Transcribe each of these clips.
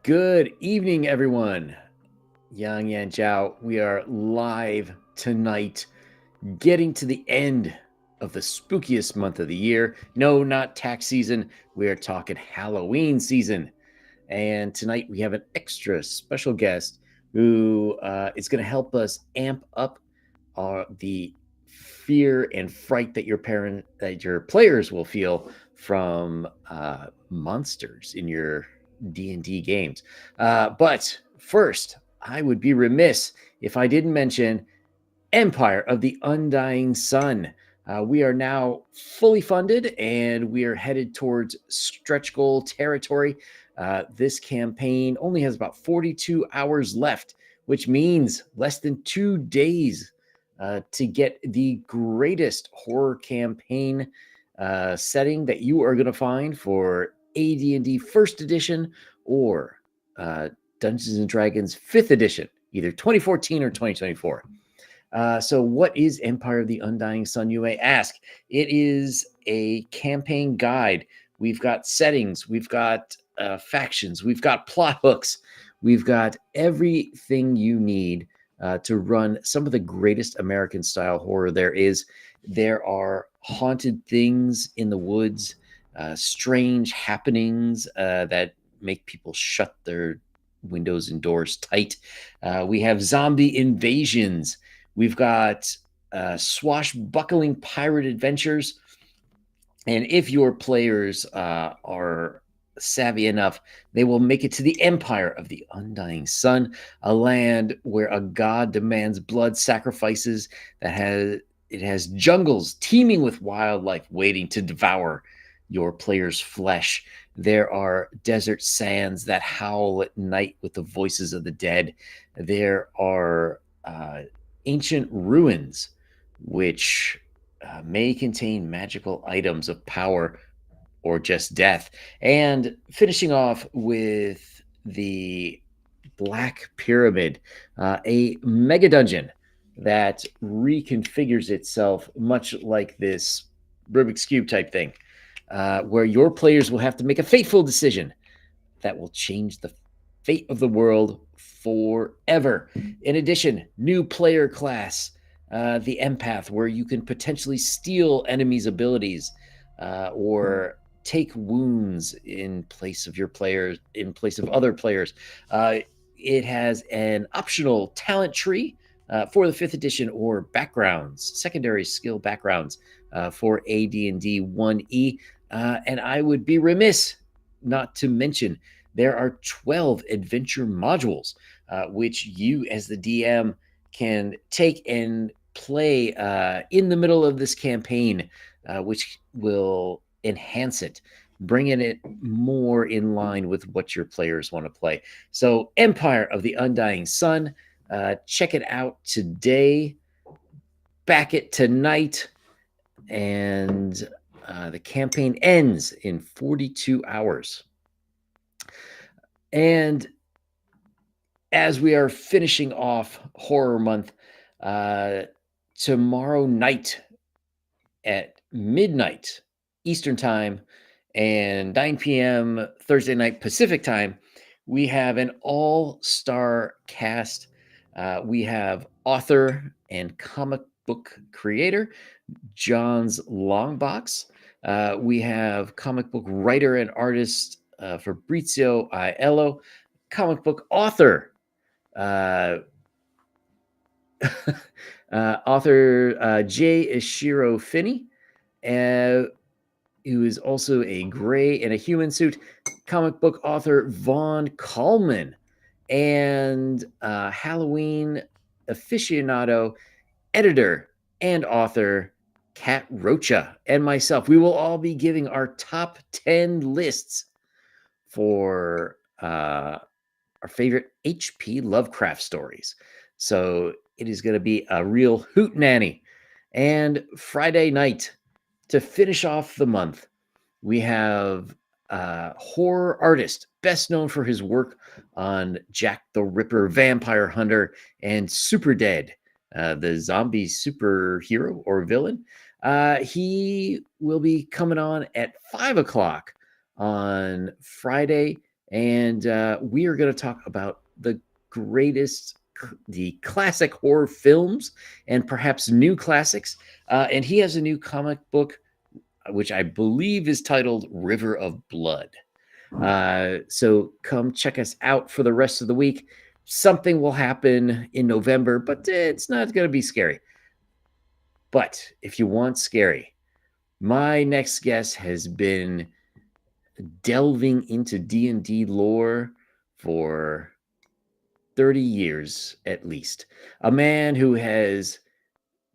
Good evening, everyone. Yang Yan Zhao. We are live tonight, getting to the end of the spookiest month of the year. No, not tax season. We are talking Halloween season. And tonight we have an extra special guest who is going to help us amp up the fear and fright that your players will feel from monsters in your D&D games. But first, I would be remiss if I didn't mention Empire of the Undying Sun. We are now fully funded and we are headed towards stretch goal territory. This campaign only has about 42 hours left, which means less than 2 days to get the greatest horror campaign setting that you are going to find for AD&D First Edition or Dungeons and Dragons 5th Edition, either 2014 or 2024. So what is Empire of the Undying Sun, you may ask? It is a campaign guide. We've got settings, we've got factions, we've got plot hooks, we've got everything you need to run some of the greatest American style horror there is. There are haunted things in the woods, strange happenings that make people shut their windows and doors tight. We have zombie invasions. We've got swashbuckling pirate adventures. And if your players are savvy enough, they will make it to the Empire of the Undying Sun, a land where a god demands blood sacrifices it has jungles teeming with wildlife waiting to devour your player's flesh. There are desert sands that howl at night with the voices of the dead. There are ancient ruins which may contain magical items of power or just death. And finishing off with the Black Pyramid, a mega dungeon that reconfigures itself much like this Rubik's Cube type thing, where your players will have to make a fateful decision that will change the fate of the world forever. In addition, new player class, the Empath, where you can potentially steal enemies' abilities or take wounds in place of your players, in place of other players. It has an optional talent tree for the 5th edition or backgrounds, secondary skill backgrounds for AD&D 1E. And I would be remiss not to mention there are 12 adventure modules, which you as the DM can take and play in the middle of this campaign, which will enhance it, bringing it more in line with what your players want to play. So Empire of the Undying Sun, check it out today, back it tonight, and the campaign ends in 42 hours. And as we are finishing off Horror Month, tomorrow night at midnight Eastern Time and 9 p.m. Thursday night Pacific Time, we have an all-star cast. We have author and comic book creator John's Longbox. We have comic book writer and artist Fabrizio Aiello, comic book author author J. Ishiro Finney, who is also a gray in a human suit, comic book author Vaughn Coleman, and Halloween aficionado, editor, and author Kat Rocha, and myself. We will all be giving our top 10 lists for our favorite H.P. Lovecraft stories. So it is going to be a real hootenanny. And Friday night, to finish off the month, we have horror artist, best known for his work on Jack the Ripper, Vampire Hunter, and Super Dead, the zombie superhero or villain. He will be coming on at 5 o'clock on Friday and we are going to talk about the greatest, the classic horror films, and perhaps new classics. And he has a new comic book, which I believe is titled River of Blood. So come check us out for the rest of the week. Something will happen in November, but it's not going to be scary. But if you want scary, my next guest has been delving into D&D lore for 30 years at least. A man who has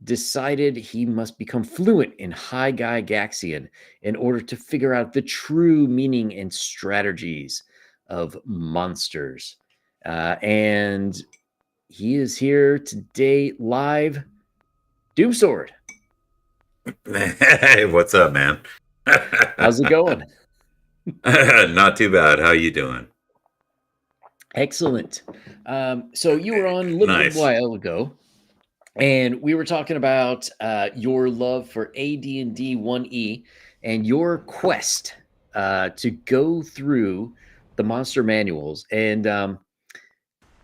decided he must become fluent in High Gygaxian in order to figure out the true meaning and strategies of monsters. And he is here today live. Doomsword. Hey, what's up, man? How's it going? Not too bad. How you doing? Excellent. So you were on a little Nice. while ago, and we were talking about your love for AD&D 1E and your quest to go through the monster manuals. And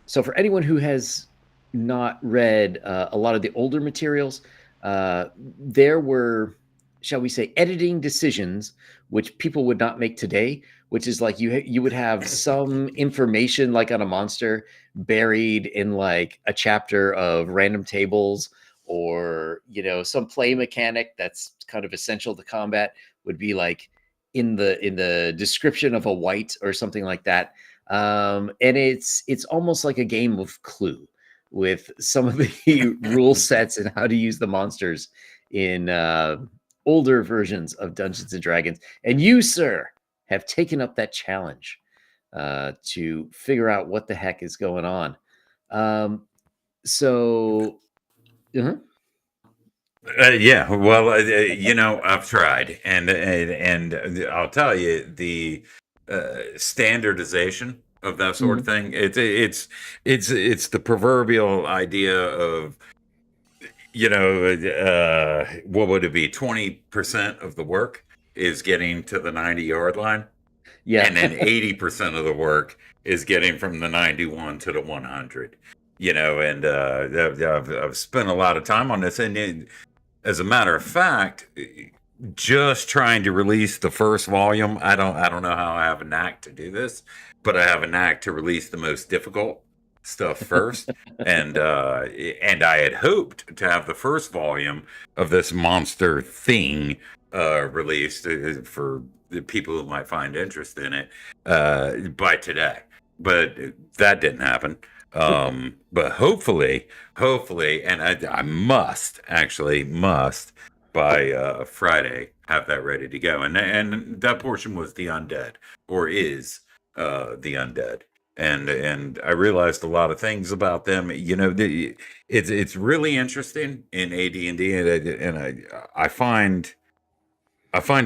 so for anyone who has not read a lot of the older materials, there were, shall we say, editing decisions which people would not make today. Which is like you would have some information like on a monster buried in like a chapter of random tables, or some play mechanic that's kind of essential to combat would be like in the description of a wight or something like that. And it's almost like a game of Clue with some of the rule sets and how to use the monsters in older versions of Dungeons and Dragons. And you, sir, have taken up that challenge to figure out what the heck is going on. So, uh-huh. Yeah. Well, I've tried, and I'll tell you the standardization of that sort of Mhm. thing. It's the proverbial idea of what would it be? 20% of the work is getting to the 90-yard line. Yeah. And then 80% of the work is getting from the 91 to the 100. And I've spent a lot of time on this. And as a matter of fact, just trying to release the first volume, I don't know how I have a knack to do this, but I have a knack to release the most difficult stuff first. And I had hoped to have the first volume of this monster thing released for the people who might find interest in it by today, but that didn't happen. But hopefully, and I must by Friday have that ready to go. And that portion was the undead, or is the undead. And I realized a lot of things about them. It's really interesting in AD&D, and I find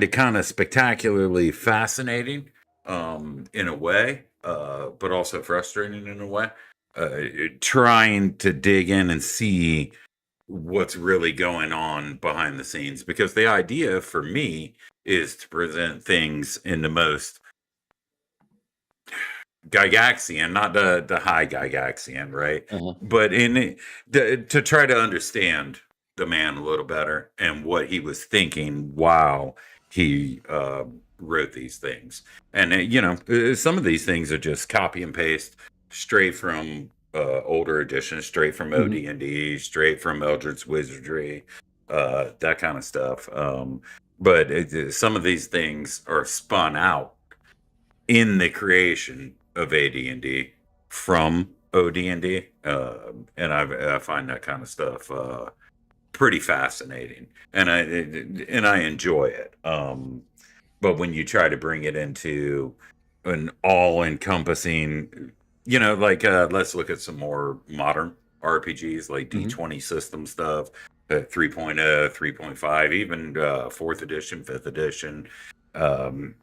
it kind of spectacularly fascinating, in a way, but also frustrating in a way. Uh, Trying to dig in and see what's really going on behind the scenes, because the idea for me is to present things in the most Gygaxian, not the high Gygaxian, right? Uh-huh. But to try to understand the man a little better and what he was thinking while he wrote these things. And some of these things are just copy and paste straight from older editions, straight from Mhm. OD&D, straight from Eldritch Wizardry, that kind of stuff. But some of these things are spun out in the creation of AD&D from OD&D, and I find that kind of stuff pretty fascinating, and I enjoy it. But when you try to bring it into an all-encompassing, like let's look at some more modern RPGs like Mhm. D20 system stuff, 3.0, 3.5, even fourth edition, fifth edition. Um,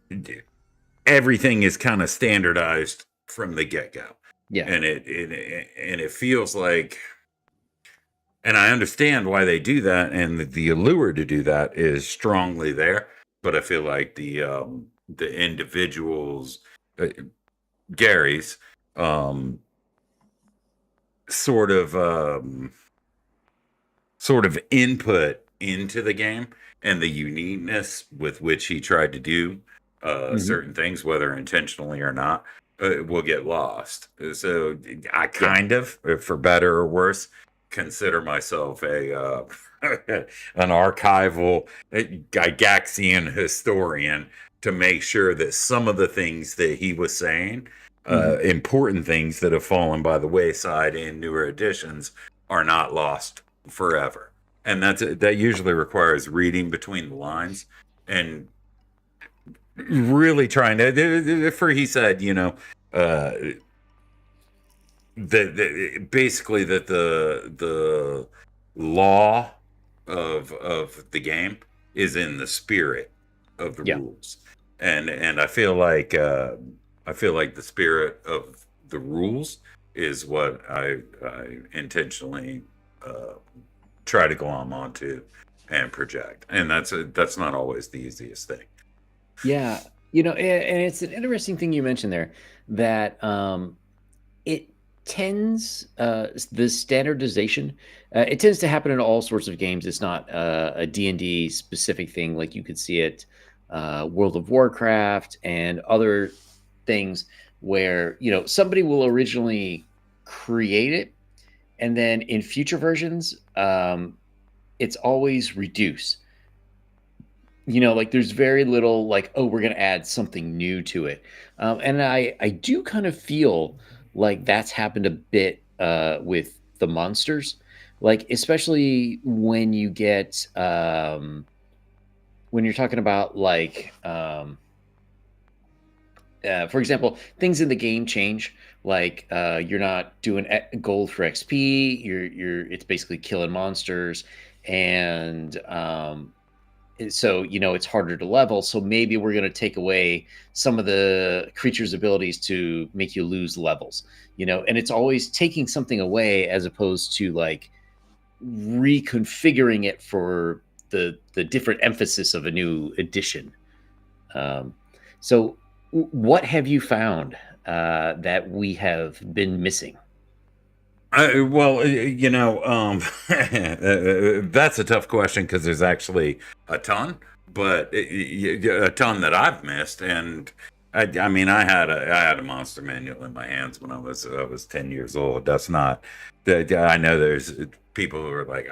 Everything is kind of standardized from the get-go, Yeah. and it feels like, and I understand why they do that, and the allure to do that is strongly there, but I feel like the individuals, uh, Gary's um, sort of um, sort of input into the game and the uniqueness with which he tried to do Hmm. certain things, whether intentionally or not, will get lost. So I Yeah. kind of, for better or worse, consider myself a an archival Gygaxian historian to make sure that some of the things that he was saying, Hmm. important things that have fallen by the wayside in newer editions, are not lost forever. And that usually requires reading between the lines and really trying to, for he said, uh basically that the law of the game is in the spirit of the Yeah. rules. And I feel like the spirit of the rules is what I intentionally uh try to glom onto and project. And that's not always the easiest thing. Yeah. And it's an interesting thing you mentioned there that it tends the standardization it tends to happen in all sorts of games. It's not a D&D specific thing. Like you could see it World of Warcraft and other things where somebody will originally create it, and then in future versions it's always reduced. Like there's very little like, oh, we're going to add something new to it. And I do kind of feel like that's happened a bit with the monsters, like especially when you get when you're talking about like for example, things in the game change. Like you're not doing gold for XP. You're it's basically killing monsters, and so it's harder to level. So maybe we're going to take away some of the creature's abilities to make you lose levels. And it's always taking something away as opposed to like reconfiguring it for the different emphasis of a new edition. um, so what have you found that we have been missing? Well, that's a tough question because there's actually a ton, but a ton that I've missed. And I mean, I had a monster manual in my hands when I was 10 years old. That's not that I know there's people who are like,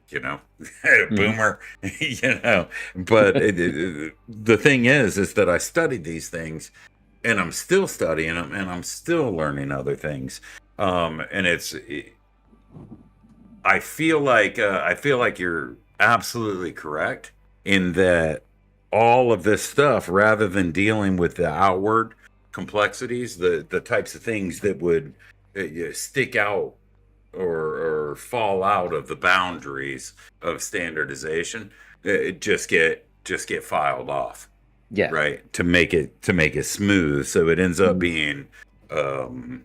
you know, Hmm. boomer, But the thing is that I studied these things and I'm still studying them and I'm still learning other things. And I feel like you're absolutely correct in that all of this stuff, rather than dealing with the outward complexities, the types of things that would stick out or fall out of the boundaries of standardization, just get filed off, Yeah. right? To make it smooth, so Mhm. um,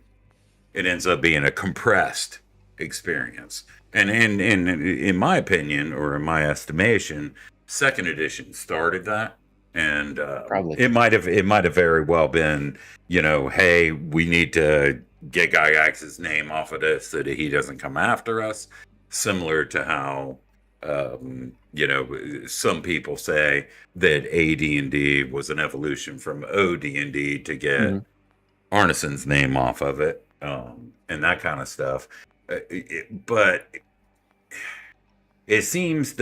it ends up being a compressed experience. And in my opinion, or in my estimation, second edition started that, and Probably. it might have very well been, hey, we need to get Gygax's name off of this so that he doesn't come after us. Similar to how some people say that AD&D was an evolution from OD&D to get Hmm. Arneson's name off of it, and that kind of stuff. But it seems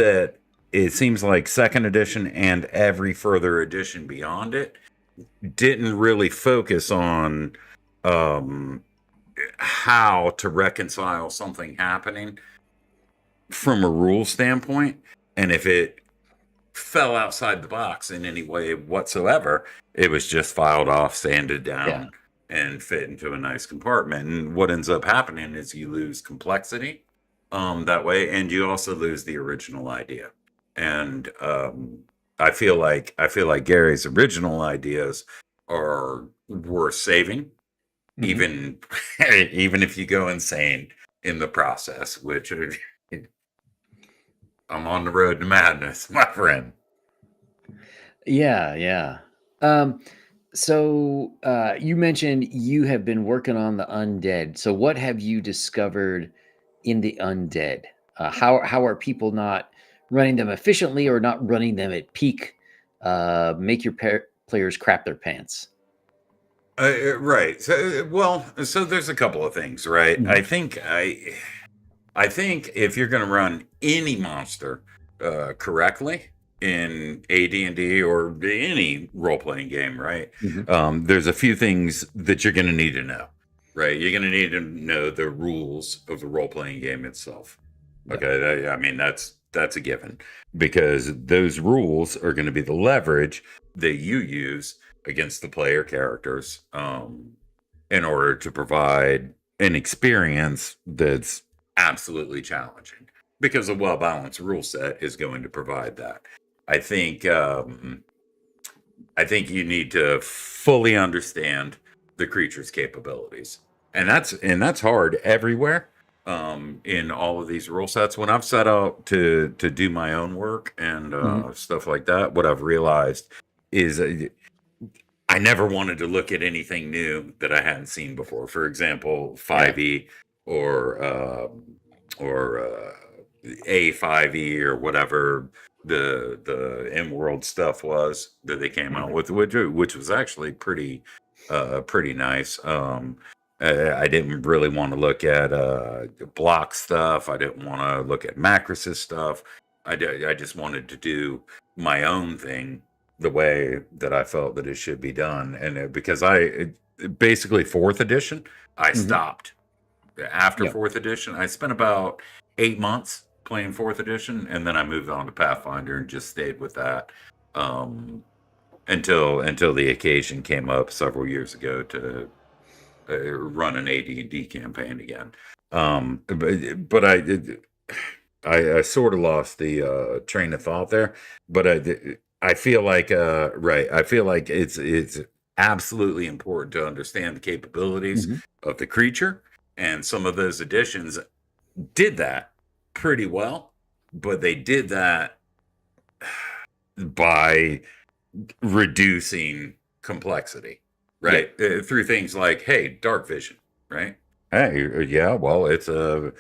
like second edition and every further edition beyond it didn't really focus on um, how to reconcile something happening from a rule standpoint, and if it fell outside the box in any way whatsoever, it was just filed off, sanded Yeah. down, and fit into a nice compartment. And what ends up happening is you lose complexity that way, and you also lose the original idea. And I feel like Gary's original ideas are worth saving, Hmm. even even if you go insane in the process, which I'm on the road to madness, my friend. Yeah. Yeah. um So you mentioned you have been working on the undead. So what have you discovered in the undead? How are people not running them efficiently or not running them at peak? Make your players crap their pants. Right. So, well, so there's a couple of things, right? Mhm. I think if you're going to run any monster correctly in AD&D or any role-playing game, right? Mhm. There's a few things that you're going to need to know, right? You're going to need to know the rules of the role-playing game itself. Yeah. Okay, I mean that's a given because those rules are going to be the leverage that you use against the player characters in order to provide an experience that's absolutely challenging because a well-balanced rule set is going to provide that. I think I think you need to fully understand the creature's capabilities. And that's hard everywhere in all of these rule sets. When I've set out to do my own work and Mhm. stuff like that, what I've realized is I never wanted to look at anything new that I hadn't seen before. For example, Yeah. 5e or A5e or whatever the M World stuff was that they came out with, which was actually pretty nice. I didn't really want to look at block stuff. I didn't want to look at Macross's stuff. I just wanted to do my own thing the way that I felt that it should be done. And because basically fourth edition, I Mhm. stopped after Yep. fourth edition. I spent about 8 months playing fourth edition, and then I moved on to Pathfinder and just stayed with that um, until the occasion came up several years ago to run an AD&D campaign again. But I sort of lost the train of thought there. But I feel like right. I feel like it's absolutely important to understand the capabilities Mhm. of the creature, and some of those additions did that pretty well. But they did that by reducing complexity, Yeah. right? Through things like, hey, dark vision, right? Hey, yeah, well, it's a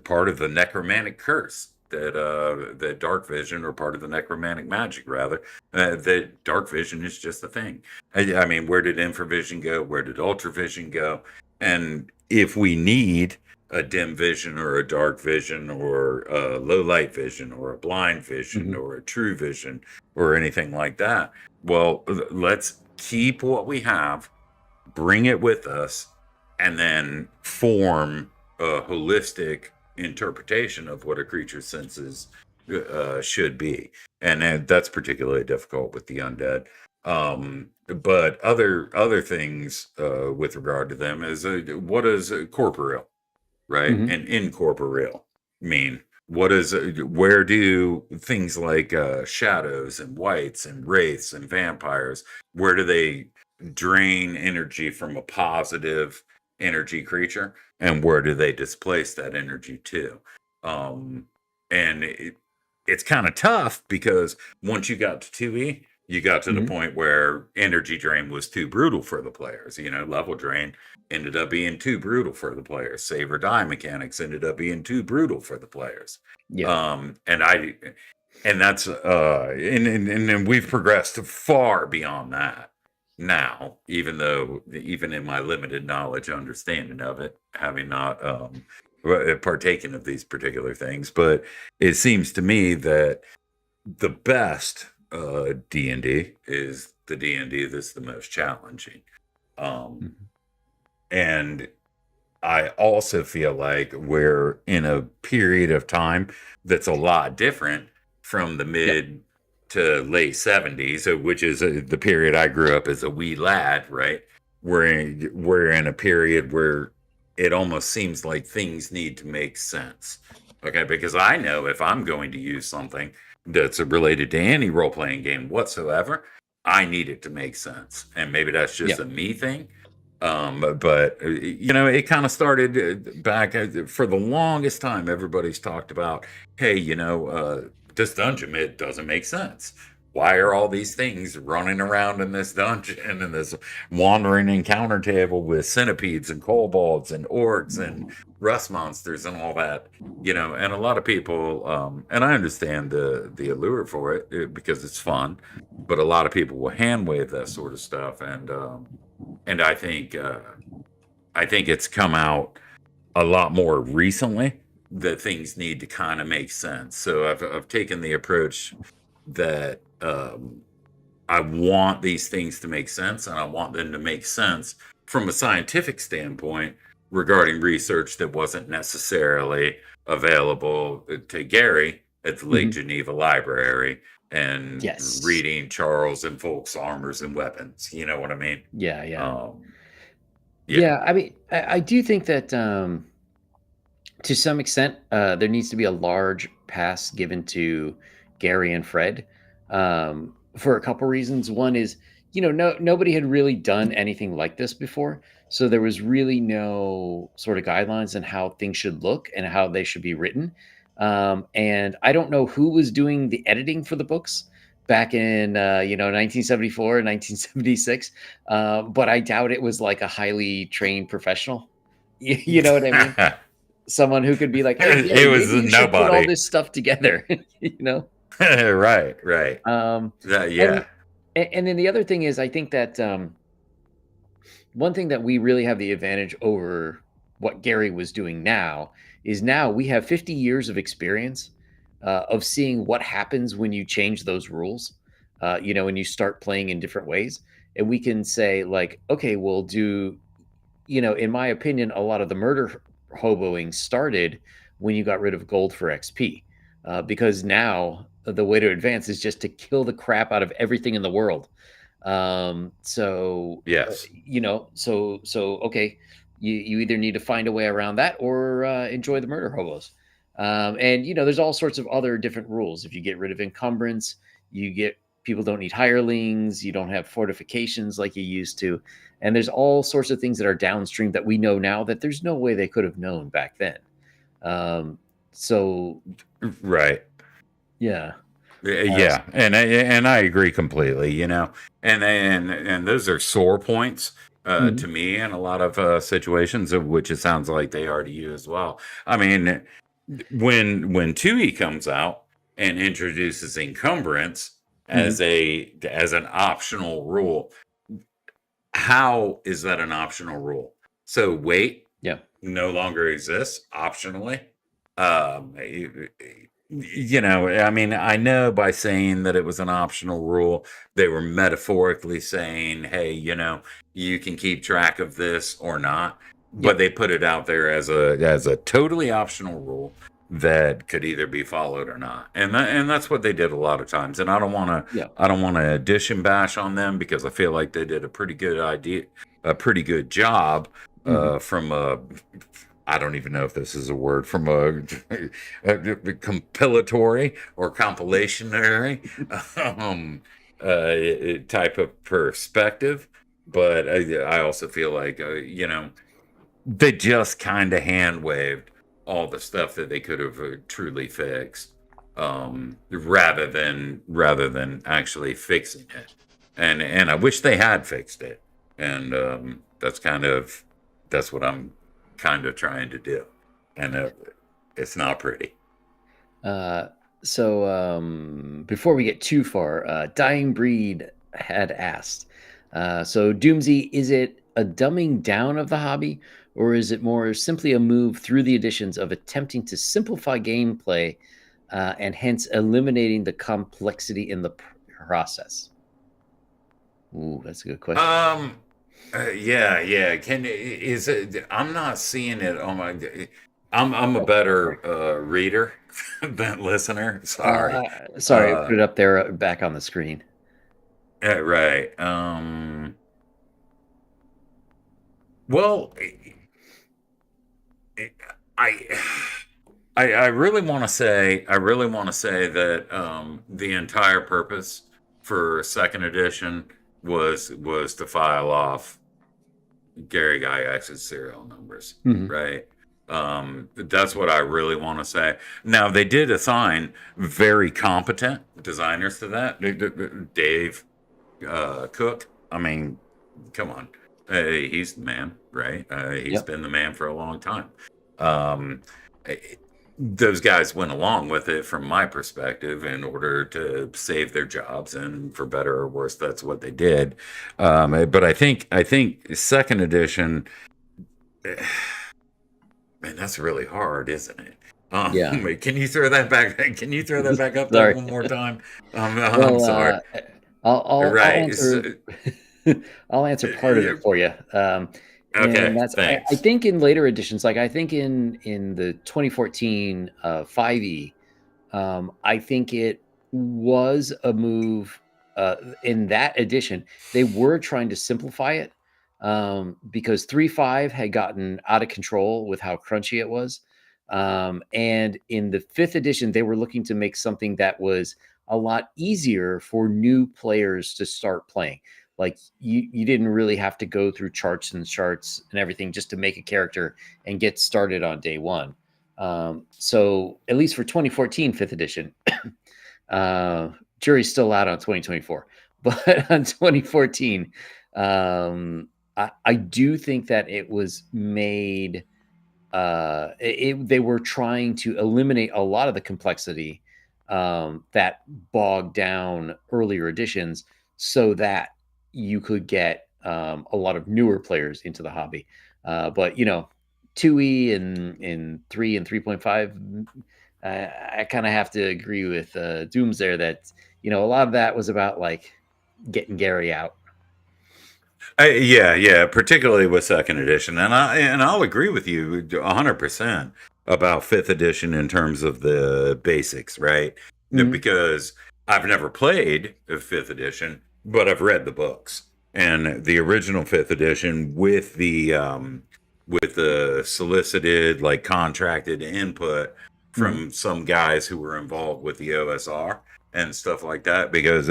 part of the necromantic curse that dark vision, or part of the necromantic magic rather, that dark vision is just a thing. I mean, where did infravision go? Where did ultravision go? And if we need a dim vision or a dark vision or a low light vision or a blind vision Mhm. or a true vision or anything like that, well, let's keep what we have, bring it with us, and then form a holistic interpretation of what a creature's senses should be. And that's particularly difficult with the undead. But other things with regard to them is what is corporeal, right? Mhm. And incorporeal mean? What is where do things like shadows and whites and wraiths and vampires, where do they drain energy from a positive energy creature, and where do they displace that energy to? um and it's kind of tough because once you got to 2e, you got to the Mhm. point where energy drain was too brutal for the players. Level drain ended up being too brutal for the players. Save or die mechanics ended up being too brutal for the players. Yeah. And that's and we've progressed far beyond that now, even though even in my limited knowledge understanding of it, having not partaken of these particular things. But it seems to me that the best D&D is the D&D that's the most challenging. um Mhm. and I also feel like we're in a period of time that's a lot different from the Yep. mid to late 70s, which is the period I grew up as a wee lad, right? We're in a period where it almost seems like things need to make sense. Okay, because I know if I'm going to use something that's related to any role playing game whatsoever, I need it to make sense. And maybe that's just Yep. a me thing, but it kind of started back for the longest time. Everybody's talked about, hey, this dungeon, it doesn't make sense. why are all these things running around in this dungeon and this wandering encounter table with centipedes and kobolds and orcs and rust monsters and all that, and a lot of people, and I understand the allure for it, because it's fun, but a lot of people will hand wave that sort of stuff, and I think it's come out a lot more recently that things need to kind of make sense. So I've taken the approach that I want these things to make sense, and I want them to make sense from a scientific standpoint regarding research that wasn't necessarily available to Gary at the Lake Mhm. Geneva Library and Yes. reading Charles and Folks Armors and Weapons. You know what I mean? Yeah, yeah. Um, yeah. Yeah, I mean, I do think that to some extent, there needs to be a large pass given to Gary and Fred for a couple reasons. One is, nobody had really done anything like this before, so there was really no sort of guidelines on how things should look and how they should be written. And I don't know who was doing the editing for the books back in 1974 and 1976, but I doubt it was like a highly trained professional. You know what I mean? Someone who could be like, "Hey, It Gary, was maybe you should put all nobody. this stuff together," you know? Right, right. Um, Yeah. and and then the other thing is I think that, one thing that we really have the advantage over what Gary was doing now is now we have 50 years of experience, of seeing what happens when you change those rules, when you start playing in different ways, and we can say like, "Okay, we'll do." In my opinion, a lot of the murder hoboing started when you got rid of gold for XP, because now the way to advance is just to kill the crap out of everything in the world. So Yes. okay, you either need to find a way around that or enjoy the murder hobos. And there's all sorts of other different rules. If you get rid of encumbrance, you get people don't need hirelings. You don't have fortifications like you used to, and there's all sorts of things that are downstream that we know now that there's no way they could have known back then. Um, so Right. yeah, Yeah, and I agree completely. And those are sore points mhm, to me in a lot of situations, of which it sounds like they are to you as well. I mean, when Tui comes out and introduces encumbrance mhm, as an optional rule, how is that an optional rule? So weight yeah, no longer exists optionally. I mean, I know by saying that it was an optional rule, they were metaphorically saying, hey, you can keep track of this or not. yeah, But they put it out there as a totally optional rule that could either be followed or not. And that's what they did a lot of times. And yeah, I don't want to dish and bash on them, because I feel like they did a pretty good job mhm, from a, I don't even know if this is a word, from a compilatory or compilationary um, type of perspective. But I also feel like, they just kind of hand waved all the stuff that they could have truly fixed, rather than actually fixing it. And I wish they had fixed it. And that's what I'm kind of trying to do. And it's not pretty. Uh, so before we get too far, Dying Breed had asked, so Doomsy, is it a dumbing down of the hobby, or is it more simply a move through the additions of attempting to simplify gameplay and hence eliminating the complexity in the process? Ooh, that's a good question. Um, yeah, yeah. Is it? I'm not seeing it on my. I'm a Oh, sorry. better reader than listener. Sorry. Sorry, Uh, put it up there back on the screen. right. Well, I. I really want to say, that the entire purpose for second edition was to file off Gary Gygax's serial numbers, Mhm. right? That's what I really want to say. Now, they did assign very competent designers to that. Dave Cook. I mean, come on. He's the man, right? He's Yep. been the man for a long time. Um, eh, those guys went along with it from my perspective in order to save their jobs, and for better or worse, that's what they did. But I think second edition, man, that's really hard, isn't it? Yeah. Can you throw that back? Can you throw that back up there Sorry. one more time? I'm Well, sorry. I'll Right. answer. I'll answer part of it Yeah, for you. And okay. that's I Thanks. think in later editions, like I think in the 2014 5e, I think it was a move in that edition. They were trying to simplify it because 3.5 had gotten out of control with how crunchy it was. And in the fifth edition, they were looking to make something that was a lot easier for new players to start playing. Like you didn't really have to go through charts and everything just to make a character and get started on day one. So at least for 2014 fifth edition, uh, jury's still out on 2024, but on 2014, I do think that it was made. They were trying to eliminate a lot of the complexity that bogged down earlier editions, so that you could get a lot of newer players into the hobby. But 2e and 3 and 3.5, I kind of have to agree with Dooms there that a lot of that was about like getting Gary out. Yeah, yeah, particularly with second edition, and I'll agree with you 100% about fifth edition in terms of the basics, right? Mhm. Because I've never played a fifth edition, but I've read the books, and the original fifth edition with the solicited, like contracted input Mhm. from some guys who were involved with the OSR and stuff like that, because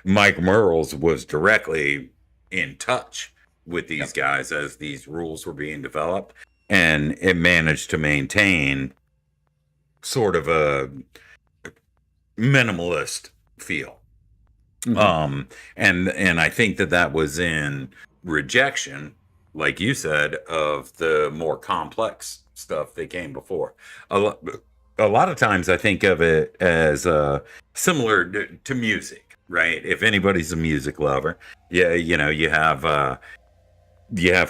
Mike Merles was directly in touch with these Yep. guys as these rules were being developed, and it managed to maintain sort of a minimalist feel. Mhm. And I think that was in rejection, like you said, of the more complex stuff that came before. A lot, a lot of times I think of it as similar to music, right? If anybody's a music lover, yeah, you have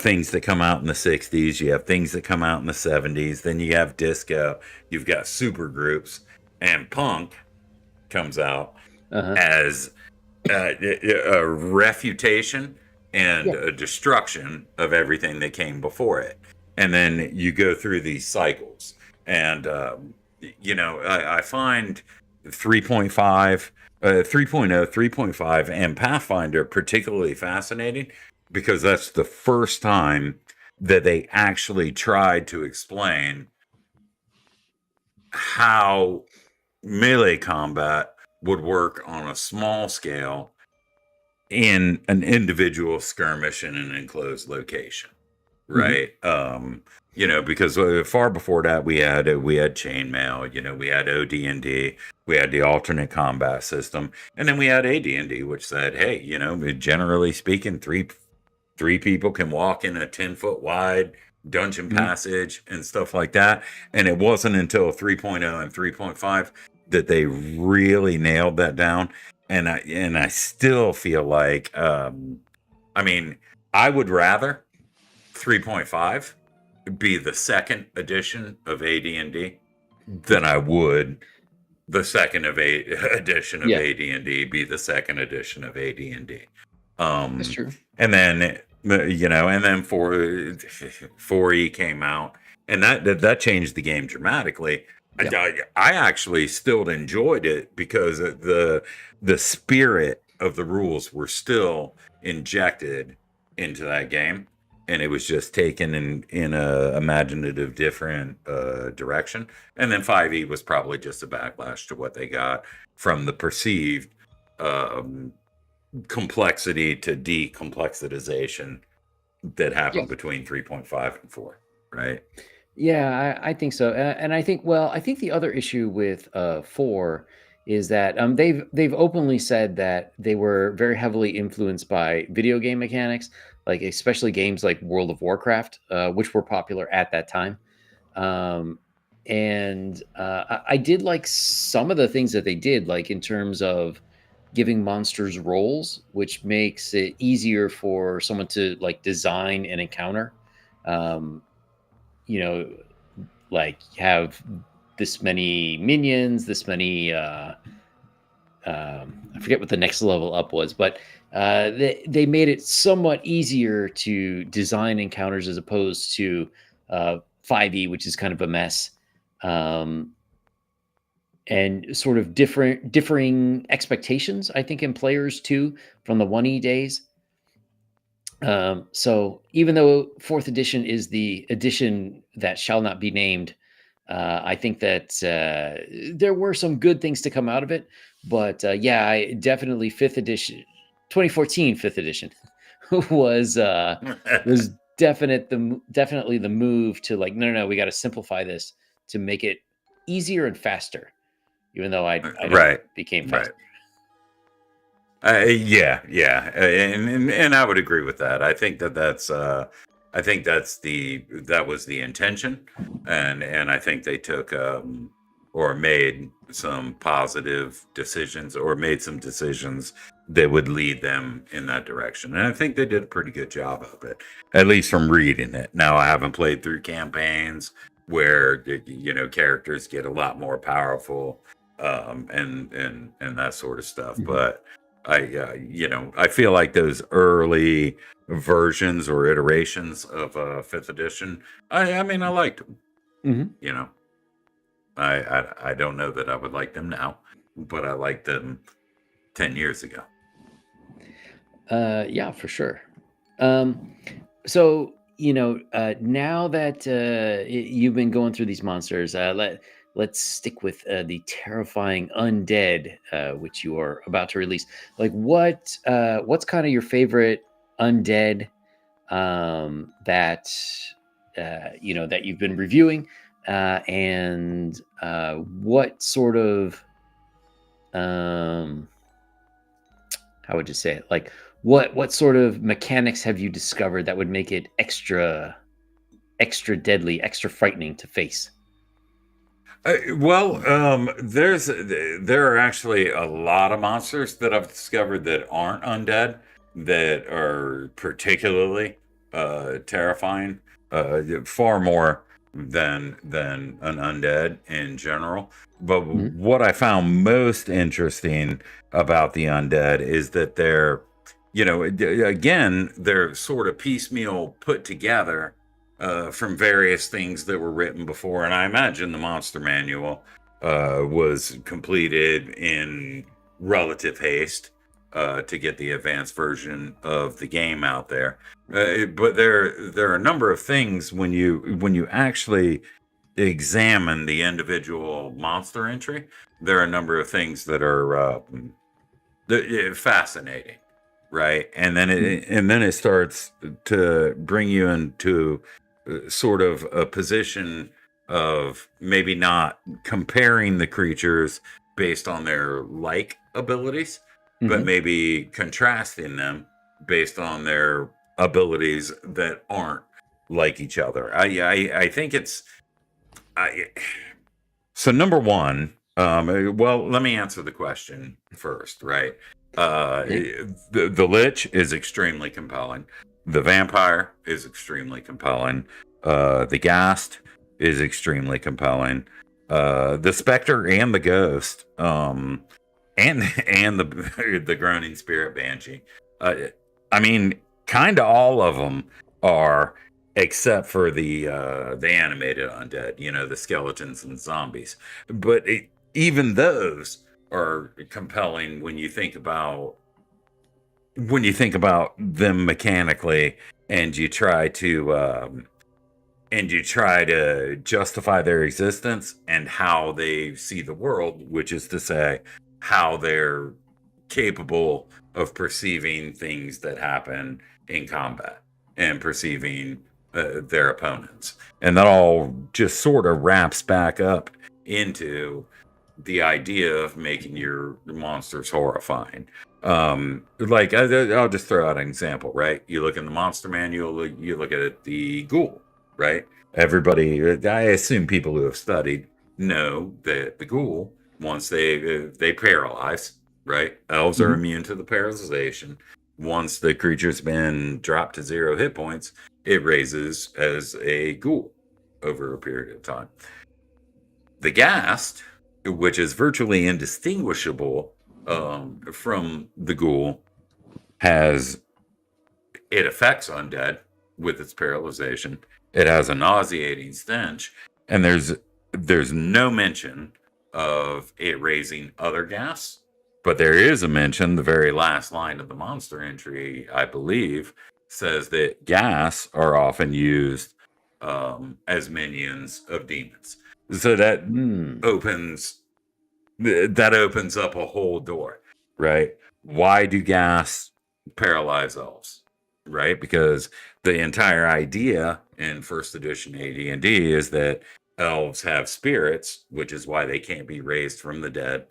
things that come out in the 60s, you have things that come out in the 70s, then you have disco, you've got super groups, and punk comes out Uh-huh. as a refutation and Yeah. a destruction of everything that came before it. And then you go through these cycles. And, I find 3.5, 3.0, 3.5, and Pathfinder particularly fascinating because that's the first time that they actually tried to explain how melee combat would work on a small scale in an individual skirmish in an enclosed location, Mhm. right? Because far before that we had chainmail, we had OD&D, we had the alternate combat system, and then we had AD&D, which said, hey, generally speaking, three people can walk in a 10-foot wide dungeon Mhm. passage and stuff like that. And it wasn't until 3.0 and 3.5 that they really nailed that down. And I still feel like I mean, I would rather 3.5 be the second edition of AD&D than I would the second edition of Yeah, AD&D be the second edition of AD&D. that's Um, true. and then and then 4E came out, and that changed the game dramatically. Yeah. I actually still enjoyed it because the spirit of the rules were still injected into that game, and it was just taken in a imaginative different direction. And then 5E was probably just a backlash to what they got from the perceived um, complexity to decomplexitization that Yeah. happened between 3.5 and 4, right? Yeah, I think so, and I think well, I think the other issue with four is that they've openly said that they were very heavily influenced by video game mechanics, like especially games like World of Warcraft, which were popular at that time. Um, and I did like some of the things that they did, like in terms of giving monsters roles, which makes it easier for someone to like design an encounter. Um, you know, like have this many minions, this many I forget what the next level up was, but they made it somewhat easier to design encounters as opposed to 5e, which is kind of a mess, um, and sort of differing expectations. I think in players too from the 1e days. So even though fourth edition is the edition that shall not be named, I think that there were some good things to come out of it. But yeah, I definitely fifth edition, 2014 fifth edition was was definitely the move to like no, we got to simplify this to make it easier and faster. Even though I don't Right, became right. faster. Yeah, yeah, and I would agree with that. I think that was the intention, and I think they took or made some positive decisions or made some decisions that would lead them in that direction. And I think they did a pretty good job of it, at least from reading it. Now I haven't played through campaigns where characters get a lot more powerful and that sort of stuff, Mhm. but I feel like those early versions or iterations of fifth edition. I mean, I liked them. Mhm. You know, I don't know that I would like them now, but I liked them 10 years ago. Yeah, for sure. Um, so now that you've been going through these monsters, let's stick with the terrifying undead, which you are about to release. Like, what's kind of your favorite undead that that you've been reviewing, and what sort of um, how would you say it? Like, what sort of mechanics have you discovered that would make it extra deadly, extra frightening to face? There are actually a lot of monsters that I've discovered that aren't undead that are particularly terrifying, far more than an undead in general. But Mhm. what I found most interesting about the undead is that again, they're sort of piecemeal put together from various things that were written before. And I imagine the monster manual was completed in relative haste to get the advanced version of the game out there. But there are a number of things when you actually examine the individual monster entry. There are a number of things that are fascinating, right? And then it starts to bring you into sort of a position of maybe not comparing the creatures based on their like abilities, but Mhm. maybe contrasting them based on their abilities that aren't like each other. I think it's I so number one, well, let me answer the question first, right? Okay. The Lich is extremely compelling. The Vampire is extremely compelling. The Ghast is extremely compelling. The Spectre and the Ghost, and the Groaning Spirit Banshee. Uh, I mean, kind of all of them are, except for the animated undead, the skeletons and zombies. But even those are compelling when you think about them mechanically, and you try to justify their existence and how they see the world, which is to say, how they're capable of perceiving things that happen in combat and perceiving their opponents. And that all just sort of wraps back up into the idea of making your monsters horrifying. Like I'll just throw out an example, right? You look in the monster manual, you look at the ghoul, right? Everybody, I assume people who have studied know that the ghoul, once they paralyze, right? Elves are immune to the paralyzation. Once the creature's been dropped to 0 hit points, it raises as a ghoul over a period of time. The ghast, which is virtually indistinguishable from the ghoul, it affects undead with its paralyzation. It has a nauseating stench, and there's no mention of it raising other ghasts. But there is a mention, the very last line of the monster entry, I believe, says that ghasts are often used as minions of demons. So that opens up a whole door, right? Why do ghasts paralyze elves? Right? Because the entire idea in first edition AD&D is that elves have spirits, which is why they can't be raised from the dead.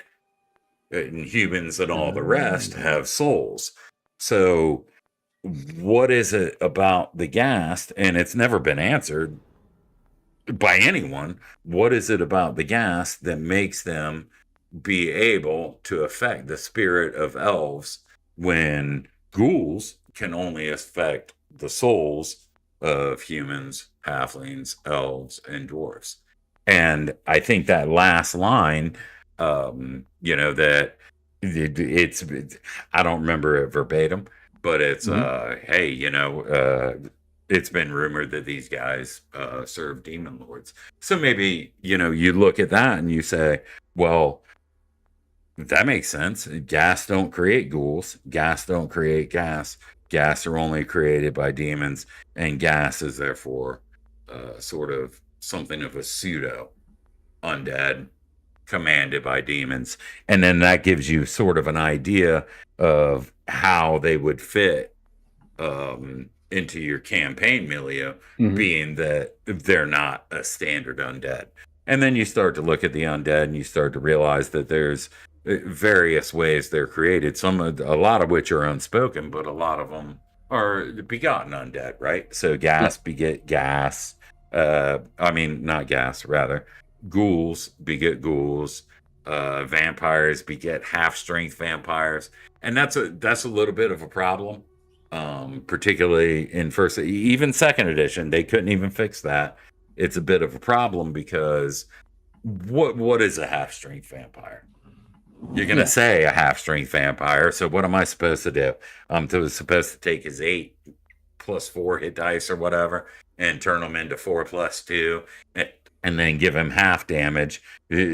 And humans and all the rest have souls. So what is it about the ghast? And it's never been answered by anyone. What is it about the ghast that makes them be able to affect the spirit of elves when ghouls can only affect the souls of humans, halflings, elves, and dwarves? And I think that last line, that it's, I don't remember it verbatim, but it's, hey, it's been rumored that these guys serve demon lords. So maybe, you look at that and you say, well, that makes sense. Ghast don't create ghouls. Ghast don't create ghast. Ghasts are only created by demons, and ghast is therefore sort of something of a pseudo undead commanded by demons. And then that gives you sort of an idea of how they would fit into your campaign milieu, being that they're not a standard undead. And then you start to look at the undead and you start to realize that there's various ways they're created, a lot of which are unspoken, but a lot of them are begotten undead, right? So ghast beget ghast. Not ghast, rather. Ghouls beget ghouls. Vampires beget half-strength vampires. And that's a little bit of a problem. Particularly in even second edition, they couldn't even fix that. It's a bit of a problem because what is a half-strength vampire? You're going to say a half-strength vampire, so what am I supposed to do? I'm supposed to take his 8 plus 4 hit dice or whatever and turn them into 4 plus 2 and then give him half damage.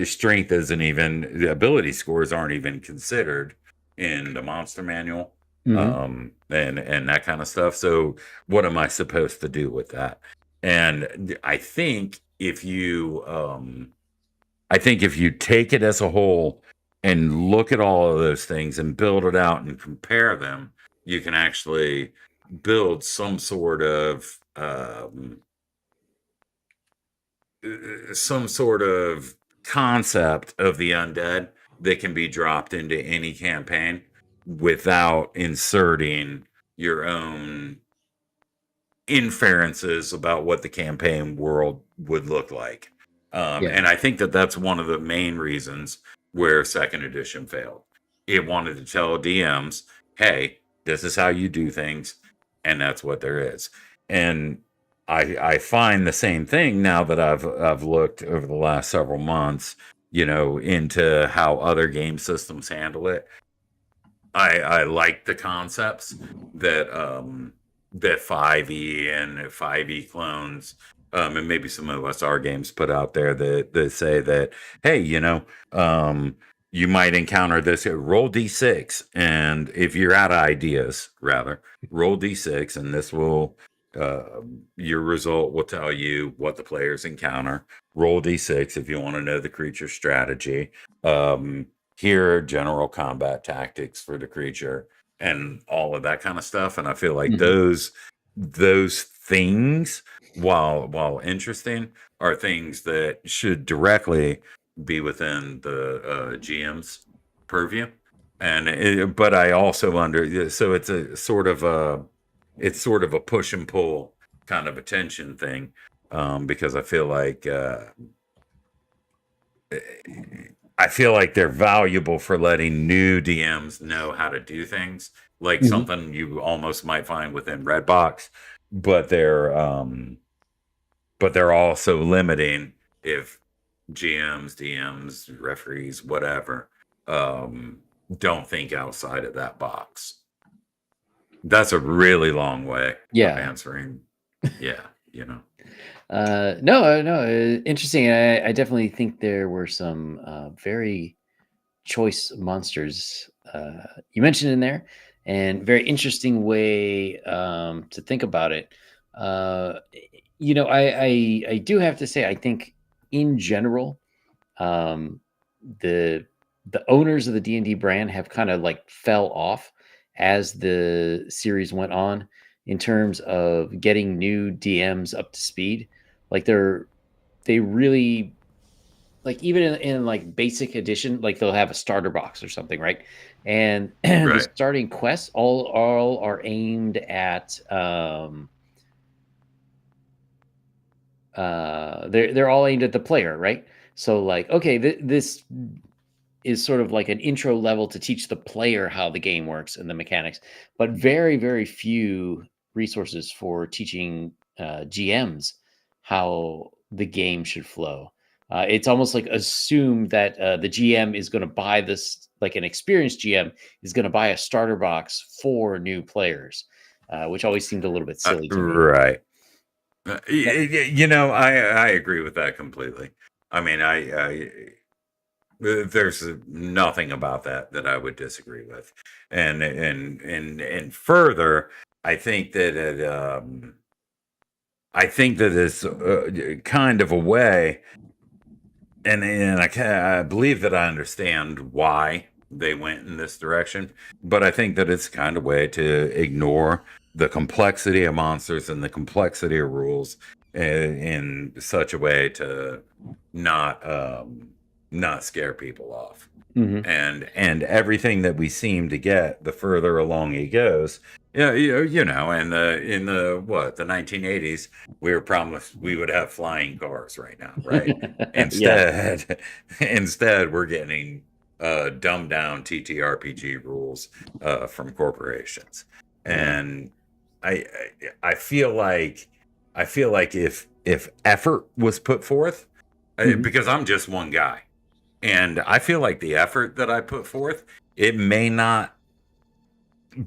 Strength isn't even, the ability scores aren't even considered in the monster manual. And that kind of stuff. So what am I supposed to do with that? And I think if you take it as a whole and look at all of those things and build it out and compare them, you can actually build some sort of concept of the undead that can be dropped into any campaign without inserting your own inferences about what the campaign world would look like. And I think that that's one of the main reasons where second edition failed. It wanted to tell DMs, hey, this is how you do things, and that's what there is. And I find the same thing now that I've looked over the last several months, into how other game systems handle it. I like the concepts that 5e and 5e clones, and maybe some of us our games put out there that say that, hey, you might encounter this. Roll d6, and if you're out of ideas, rather roll d6, and this will your result will tell you what the players encounter. Roll d6 if you want to know the creature's strategy. Here are general combat tactics for the creature and all of that kind of stuff. And I feel like those things, while interesting, are things that should directly be within the GM's purview. But I also so it's sort of a push and pull kind of attention thing, because I feel like they're valuable for letting new DMs know how to do things, like Mhm. something you almost might find within Redbox, but they're also limiting if GMs, DMs, referees, whatever, um, don't think outside of that box. That's a really long way of Yeah. answering. Yeah, you know. No, interesting. I definitely think there were some very choice monsters you mentioned in there, and very interesting way to think about it. Uh, I do have to say, I think in general, um, the the owners of the D&D brand have kind of like fell off as the series went on in terms of getting new DMs up to speed. Like they really, like, even in like basic edition, like they'll have a starter box or something, right? And the Right. starting quests all are aimed at they're all aimed at the player, right? So like, okay, this is sort of like an intro level to teach the player how the game works and the mechanics, but very few resources for teaching GMs how the game should flow. It's almost like assumed that the GM is going to buy this, like an experienced GM is going to buy a starter box for new players, which always seemed a little bit silly to me. Right. But I agree with that completely. I mean, there's nothing about that I would disagree with, and further, I think that it's kind of a way, I believe that I understand why they went in this direction, but I think that it's kind of way to ignore the complexity of monsters and the complexity of rules in such a way to not not scare people off. mhm. And everything that we seem to get, the further along he goes. Yeah, in the 1980s, we were promised we would have flying cars right now, right? Yeah, Instead, instead we're getting dumbed down TTRPG rules from corporations. yeah, And I I I feel like if effort was put forth, mhm. because I'm just one guy, and I feel like the effort that I put forth, it may not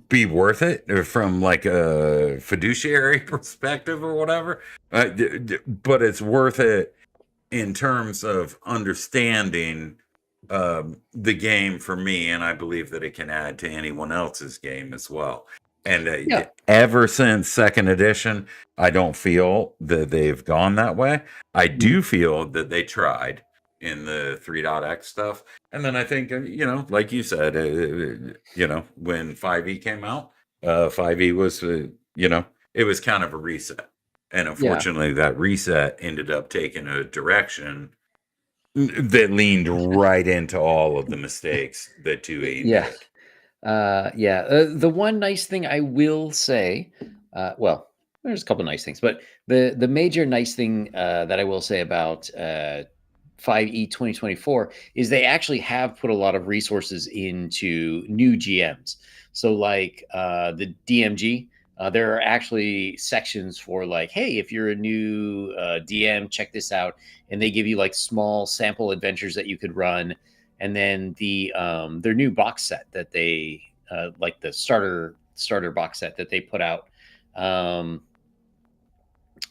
be worth it from like a fiduciary perspective or whatever, but it's worth it in terms of understanding the game for me, and I believe that it can add to anyone else's game as well. And Yeah. ever since second edition, I don't feel that they've gone that way. I Mhm. do feel that they tried in the 3.x stuff, and then I think like you said, when 5e came out, 5e was it was kind of a reset, and Yeah. unfortunately, that reset ended up taking a direction that leaned right into all of the mistakes that 2E Yeah. did. Yeah. The one nice thing I will say, well, there's a couple nice things, but the major nice thing that I will say about 5E 2024 is they actually have put a lot of resources into new GMs. So like the DMG, there are actually sections for like, hey, if you're a new DM, check this out, and they give you like small sample adventures that you could run, and then their new box set that they like the starter box set that they put out. Um,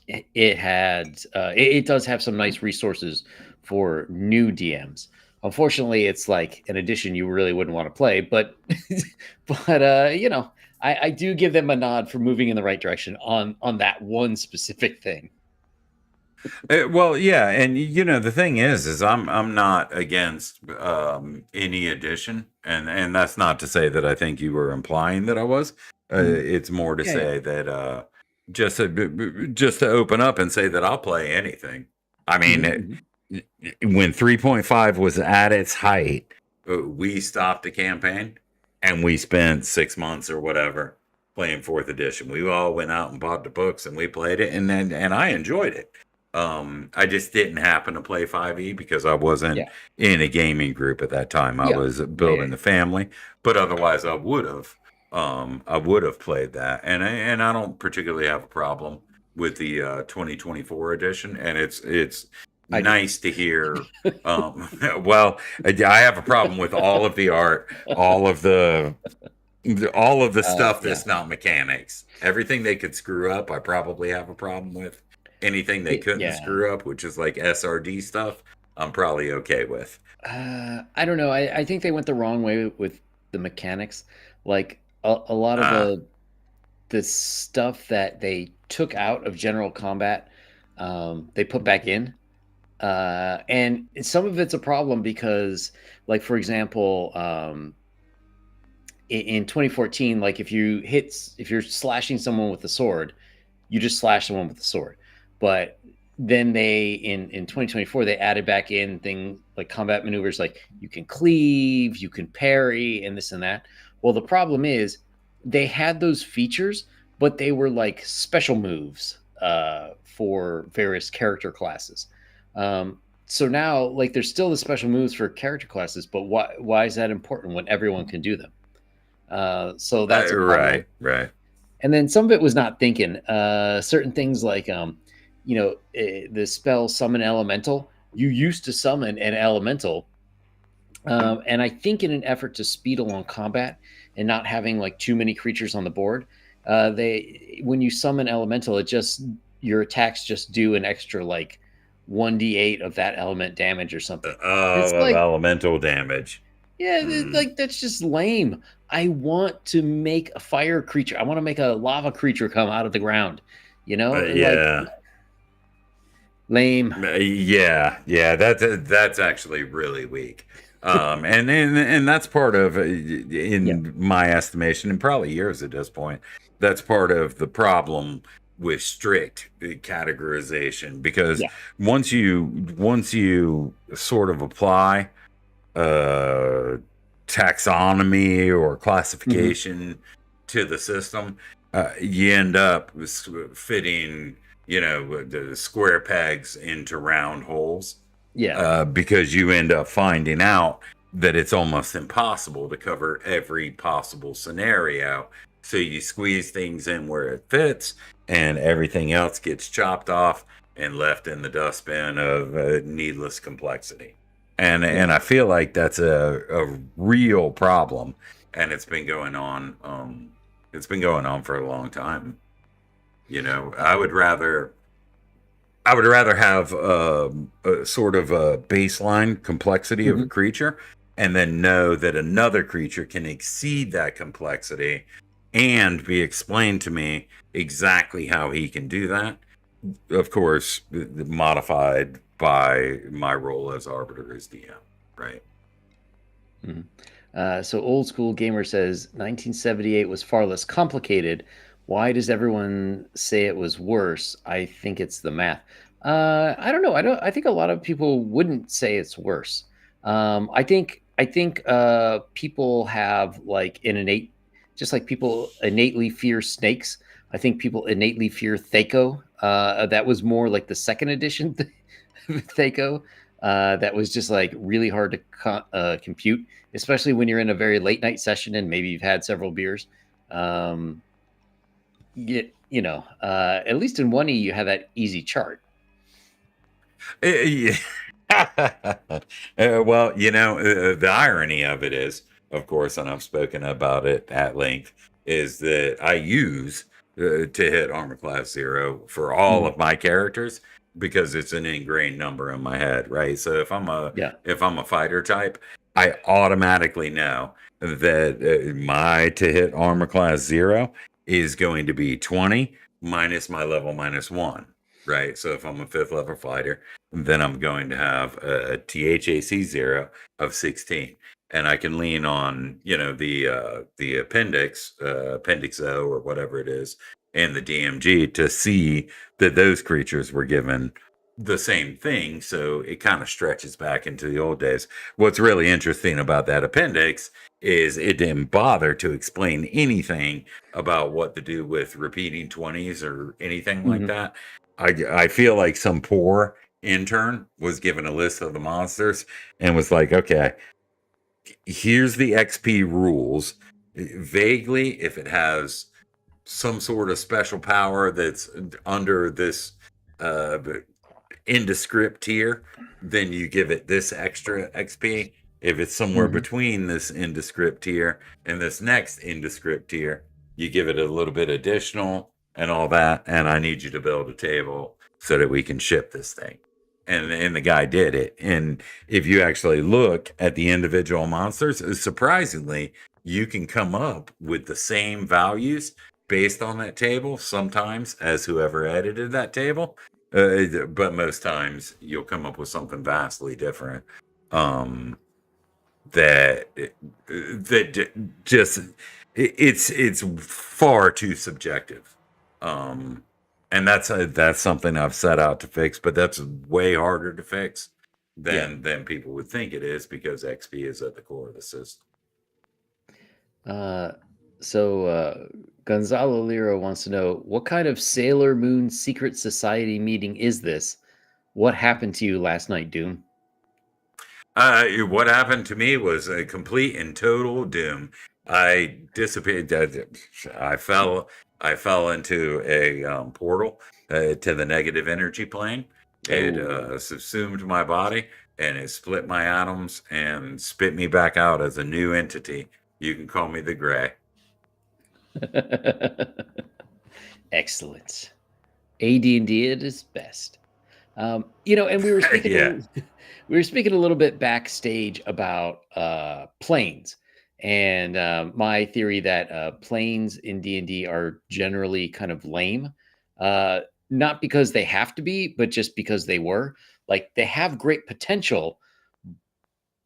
it does have some nice resources for new DMs. Unfortunately, it's like an edition you really wouldn't want to play, but I do give them a nod for moving in the right direction on that one specific thing. Well, yeah, and the thing is I'm not against any addition, and that's not to say that I think you were implying that I was. Mhm. It's more to Yeah, yeah. say that just to open up and say that I'll play anything. I mean, Hmm. when 3.5 was at its height, we stopped the campaign and we spent 6 months or whatever playing fourth edition. We all went out and bought the books and we played it, and I enjoyed it. I just didn't happen to play 5e because I wasn't Yeah. in a gaming group at that time. I Yeah. was Yeah. Yeah. building the family, but otherwise I would have played that, and I don't particularly have a problem with the 2024 edition, and it's I do. nice to hear. Well, I have a problem with all of the art, all of the stuff Yeah. that's not mechanics. Everything they could screw up, I probably have a problem with. Anything they couldn't Yeah. screw up, which is like SRD stuff, I'm probably okay with. I don't know. I think they went the wrong way with the mechanics. Like a lot of Uh, the stuff that they took out of general combat, they put back in. And some of it's a problem because, like, for example, in 2014, like if you're slashing someone with a sword, you just slash someone with the sword. But then in 2024 they added back in things like combat maneuvers, like you can cleave, you can parry, and this and that. Well, the problem is they had those features, but they were like special moves for various character classes. So now, like, there's still the special moves for character classes, but why is that important when everyone can do them? So that's a problem. right, right. And then some of it was not thinking. Certain things like, the spell summon elemental. You used to summon an elemental, and I think in an effort to speed along combat and not having like too many creatures on the board, they when you summon elemental, it just your attacks just do an extra like 1d8 of that element damage or something. It's Of like, elemental damage. yeah, Hmm. like that's just lame. I want to make a fire creature. I want to make a lava creature come out of the ground. Like Yeah. lame. Yeah, that's actually really weak. And that's part of, Yeah. in my estimation, and probably yours at this point, that's part of the problem with strict categorization, because Yeah. once you sort of apply uh taxonomy or Hmm. classification to the system, you end up fitting, the square pegs into round holes, Yeah. because you end up finding out that it's almost impossible to cover every possible scenario. So you squeeze things in where it fits, and everything else gets chopped off and left in the dustbin of needless complexity. Yeah. And I feel like that's a real problem, and it's been going on for a long time. I would rather have a sort of a baseline complexity of a Hmm. creature, and then know that another creature can exceed that complexity and be explained to me exactly how he can do that. Of course, modified by my role as arbiter as DM, right? Hmm. So old school gamer says 1978 was far less complicated. Why does everyone say it was worse? I think it's the math. I don't know. I think a lot of people wouldn't say it's worse. I think people have like an innate, just like people innately fear snakes. I think people innately fear Thaco. That was more like the second edition Thaco. That was just like really hard to compute, especially when you're in a very late night session and maybe you've had several beers. Um, at least in 1E, you have that easy chart. Yeah. Well, the irony of it is, of course, and I've spoken about it at length, is that I use to hit armor class 0 for all Mhm. of my characters because it's an ingrained number in my head, right? So Yeah. if I'm a fighter type, I automatically know that my to hit armor class 0 is going to be 20 minus my level -1, right? So if I'm a fifth level fighter, then I'm going to have a THAC 0 of 16. And I can lean on, the appendix O or whatever it is, and the DMG to see that those creatures were given the same thing. So it kind of stretches back into the old days. What's really interesting about that appendix is it didn't bother to explain anything about what to do with repeating 20s or anything like Mhm. that. I feel like some poor intern was given a list of the monsters and was like, okay, here's the XP rules. Vaguely, if it has some sort of special power that's under this uh, indescript tier, then you give it this extra XP. If it's somewhere Mhm. between this indescript tier and this next indescript tier, you give it a little bit additional and all that. And I need you to build a table so that we can ship this thing. And the guy did it. And if you actually look at the individual monsters, surprisingly, you can come up with the same values based on that table sometimes as whoever edited that table, but most times you'll come up with something vastly different. Um, that just it's far too subjective. Um, and that's something I've set out to fix, but that's way harder to fix Yeah. than people would think it is because XP is at the core of the system. Uh, so Gonzalo Lira wants to know what kind of Sailor Moon secret society meeting is this? What happened to you last night, Doom? What happened to me was a complete and total doom. I dissipated. I fell into a portal to the negative energy plane. It Oh. subsumed my body and it split my atoms and spit me back out as a new entity. You can call me the Gray. Excellent. AD&D at its best. And we were speaking Yeah. we were speaking a little bit backstage about planes, and my theory that planes in D&D are generally kind of lame, not because they have to be, but just because they were. Like they have great potential,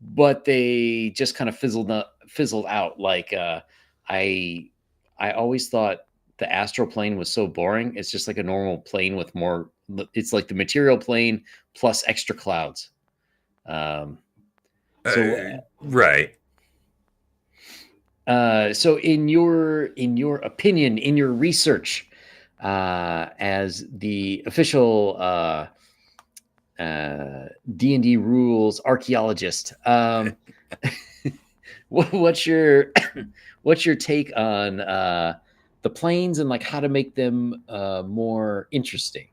but they just kind of fizzled out. Like I I always thought the astral plane was so boring. It's just like a normal plane with more. It's like the material plane plus extra clouds. Um, so Right. so in your opinion, in your research, as the official D&D rules archaeologist, what's your what's your take on the planes and like how to make them more interesting?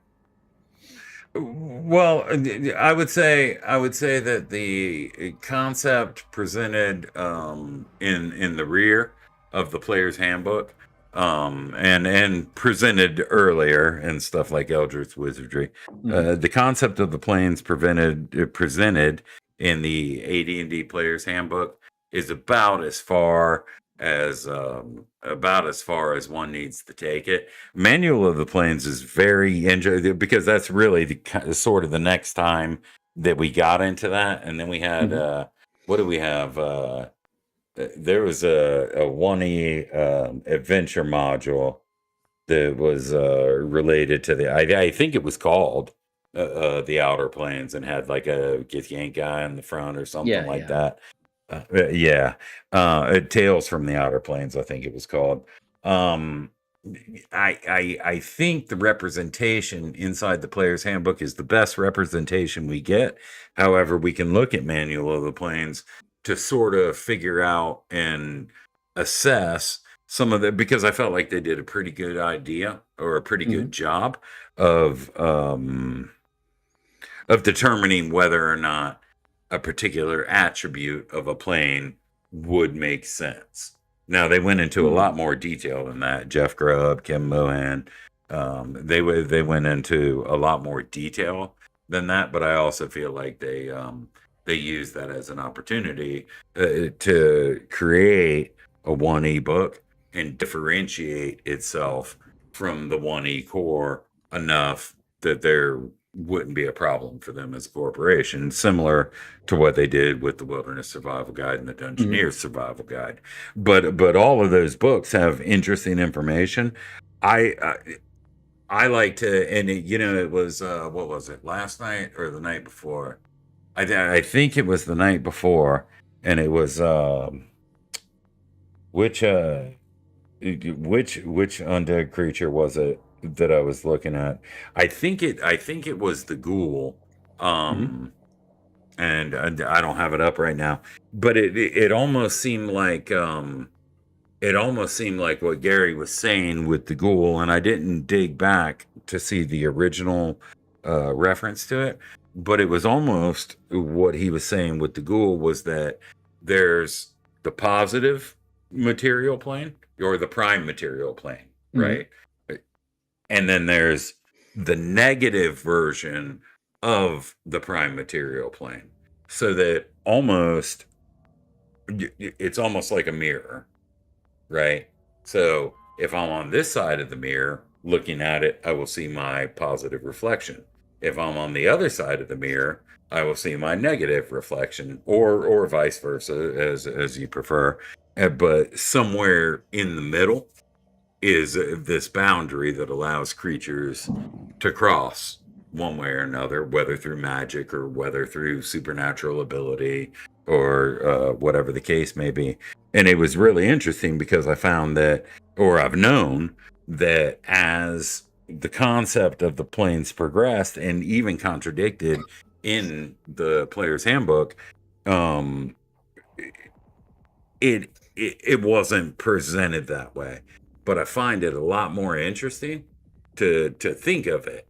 Well, I would say that the concept presented in the rear of the player's handbook, and presented earlier and stuff like Eldritch Wizardry, Mhm. the concept of the planes presented in the AD&D player's handbook is about as far as one needs to take it. Manual of the Plains is very interesting because that's really sort of the next time that we got into that, and then we had Mhm. what do we have? There was a 1E adventure module that was related to I think it was called the Outer Plains and had like a Githyank guy in the front or something Yeah, like yeah. that. Yeah, Tales from the Outer Plains, I think it was called. Um, I think the representation inside the player's handbook is the best representation we get. However, we can look at Manual of the Plains to sort of figure out and assess some of the because I felt like they did a pretty good idea or a pretty Mhm. good job of determining whether or not a particular attribute of a plane would make sense. Now they went into a Mm. lot more detail than that. Jeff Grubb, Kim Mohan, they went into a lot more detail than that. But I also feel like they used that as an opportunity to create a 1E book and differentiate itself from the 1E core enough that there wouldn't be a problem for them as a corporation, similar to what they did with the Wilderness Survival Guide and the Mhm. Dungeoneer's Survival Guide. But all of those books have interesting information. I I like to, and it was what was it, last night or the night before? I think it was the night before, and it was which which undead creature was it that I was looking at? I think it was the ghoul. Mhm. Um, and I don't have it up right now, but it almost seemed like what Gary was saying with the ghoul, and I didn't dig back to see the original reference to it, but it was almost what he was saying with the ghoul was that there's the positive material plane or the prime material plane, Mhm. right? And then there's the negative version of the prime material plane. So that it's almost like a mirror, right? So if I'm on this side of the mirror looking at it, I will see my positive reflection. If I'm on the other side of the mirror, I will see my negative reflection, or vice versa, as you prefer. But somewhere in the middle is this boundary that allows creatures to cross one way or another, whether through magic or whether through supernatural ability or whatever the case may be. And it was really interesting because I found that, or I've known that as the concept of the planes progressed and even contradicted in the player's handbook, um, it wasn't presented that way, but I find it a lot more interesting to think of it.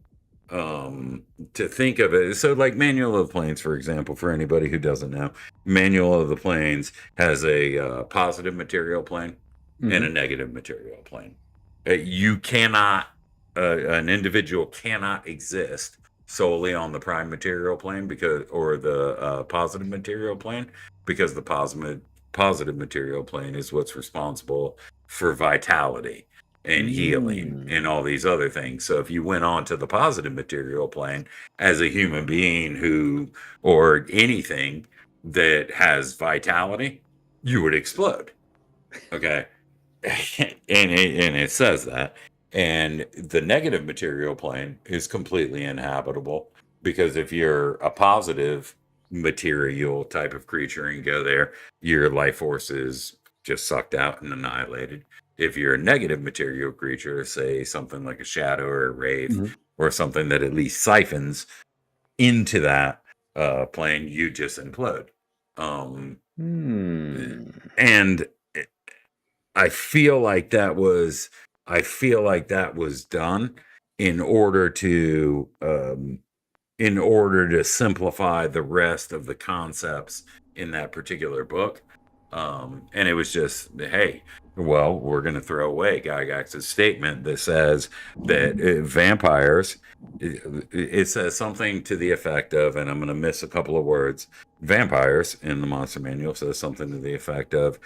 To think of it. So like Manual of the Planes, for example, for anybody who doesn't know, Manual of the Planes has a positive material plane and a Mhm. negative material plane. You cannot, an individual cannot exist solely on the prime material plane or the positive material plane, because the positive material plane is what's responsible for vitality and healing and Mm. all these other things. So if you went on to the positive material plane as a human being or anything that has vitality, you would explode. Okay. And it says that. And the negative material plane is completely inhabitable, because if you're a positive material type of creature and go there, your life force is just sucked out and annihilated. If you're a negative material creature, say something like a shadow or a wraith Mhm. or something that at least siphons into that plane, you just implode. Um, Hmm. and I feel like that was done in order to simplify the rest of the concepts in that particular book. And it was just, hey, well, we're going to throw away Gygax's statement that says that vampires. It says something to the effect of, and I'm going to miss a couple of words. Vampires in the Monster Manual says something to the effect of,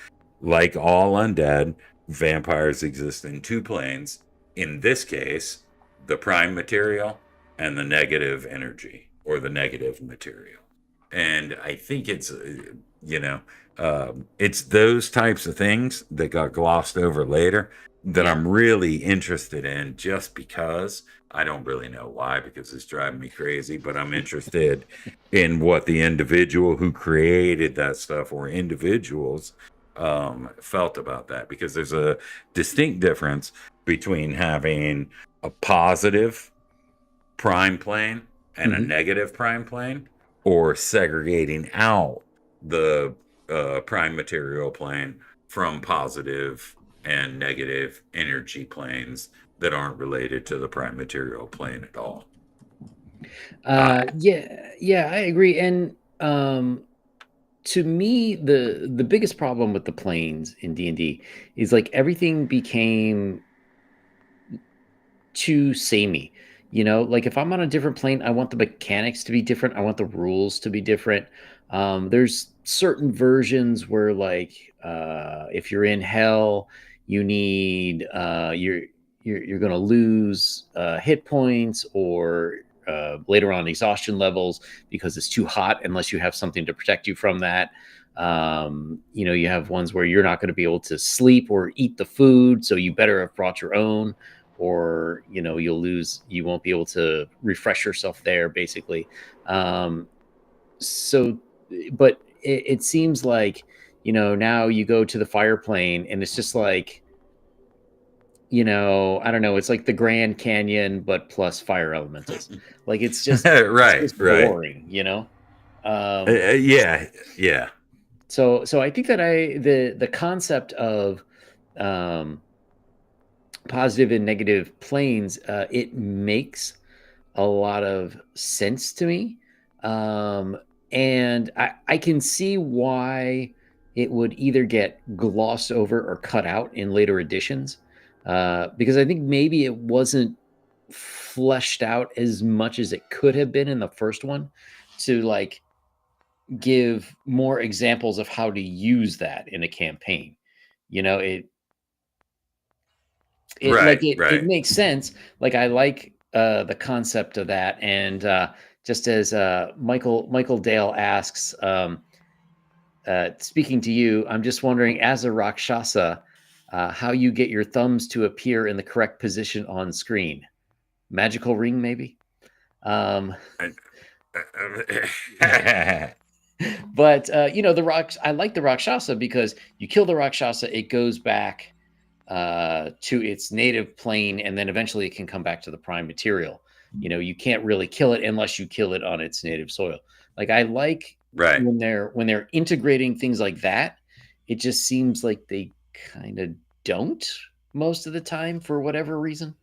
like all undead, vampires exist in two planes. In this case, the prime material and the negative energy or the negative material. And I think you know, it's those types of things that got glossed over later that Yeah. I'm really interested in, just because I don't really know why, because it's driving me crazy, but I'm interested in what the individual who created that stuff, or individuals, felt about that, because there's a distinct difference between having a positive prime plane and a Mhm. negative prime plane, or segregating out the prime material plane from positive and negative energy planes that aren't related to the prime material plane at all. Yeah, yeah, I agree. And to me, the biggest problem with the planes in D&D is like everything became too samey. Like if I'm on a different plane, I want the mechanics to be different. I want the rules to be different. There's certain versions where, like, if you're in hell, you need you're going to lose hit points, or later on exhaustion levels, because it's too hot unless you have something to protect you from that. You have ones where you're not going to be able to sleep or eat the food, so you better have brought your own, or you won't be able to refresh yourself there, basically. So but it seems like now you go to the fire plane and it's just like, I don't know, it's like the Grand Canyon but plus fire elementals. Like it's Right, just right. boring. um Yeah, yeah. so I think that the concept of um positive and negative planes, it makes a lot of sense to me. Um, and I can see why it would either get glossed over or cut out in later editions, because I think maybe it wasn't fleshed out as much as it could have been in the first one to like give more examples of how to use that in a campaign. You know, Right, it right. makes sense. Like I like the concept of that. And just as Michael Dale asks, speaking to you, I'm just wondering, as a Rakshasa, how you get your thumbs to appear in the correct position on screen. Magical ring, maybe. um but the rocks, I like the Rakshasa because you kill the Rakshasa, it goes back to its native plane, and then eventually it can come back to the prime material. You can't really kill it unless you kill it on its native soil. Like I like Right. when they're integrating things like that. It just seems like they kind of don't most of the time for whatever reason.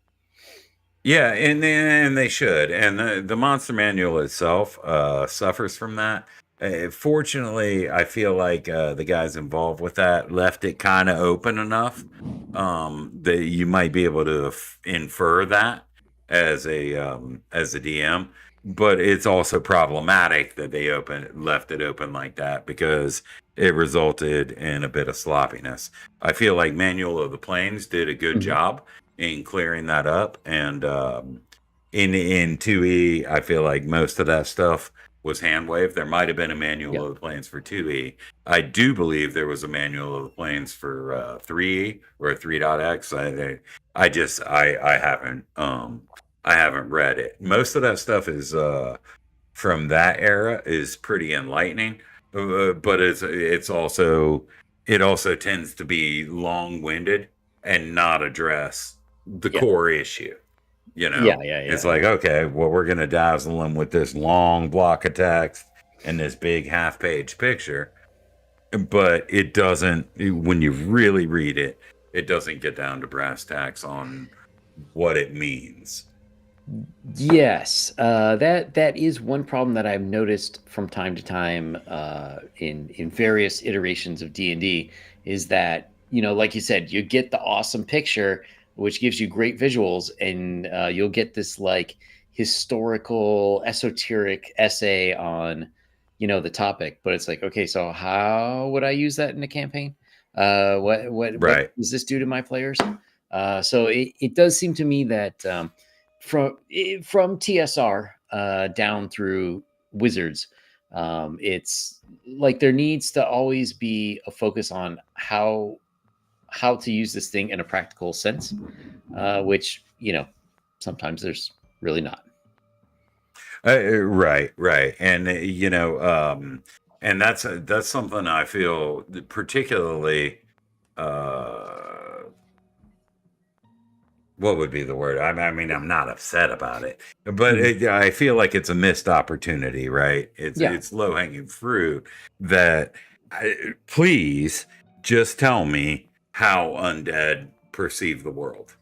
Yeah, and they should. And the monster manual itself suffers from that. Fortunately, I feel like the guys involved with that left it kind of open enough that you might be able to infer that as a DM. But it's also problematic that they left it open like that because it resulted in a bit of sloppiness. I feel like Manual of the Plains did a good Mhm. job in clearing that up. And in 2E, I feel like most of that stuff was hand waved. There might have been a manual Yeah. of the planes for 2E. I do believe there was a manual of the planes for 3E or 3.x. I haven't read it. Most of that stuff is from that era is pretty enlightening, but it also tends to be long winded and not address the Yeah. core issue. You Yeah. know, Yeah. it's Yeah. like, okay, well, we're going to dazzle them with this long block of text and this big half page picture, but it doesn't, when you really read it, it doesn't get down to brass tacks on what it means. Yes, that is one problem that I've noticed from time to time, in various iterations of D&D, is that like you said, you get the awesome picture, which gives you great visuals, and you'll get this like historical, esoteric essay on the topic, but it's like, okay, so how would I use that in a campaign? What Right. does this do to my players? So it does seem to me that. From TSR down through Wizards, it's like there needs to always be a focus on how to use this thing in a practical sense, which sometimes there's really not. Right, right, and and that's something I feel particularly. Uh, what would be the word? I mean, I'm not upset about it, but Mhm. I feel like it's a missed opportunity. Right? Yeah, It's low hanging fruit. That please just tell me how undead perceive the world.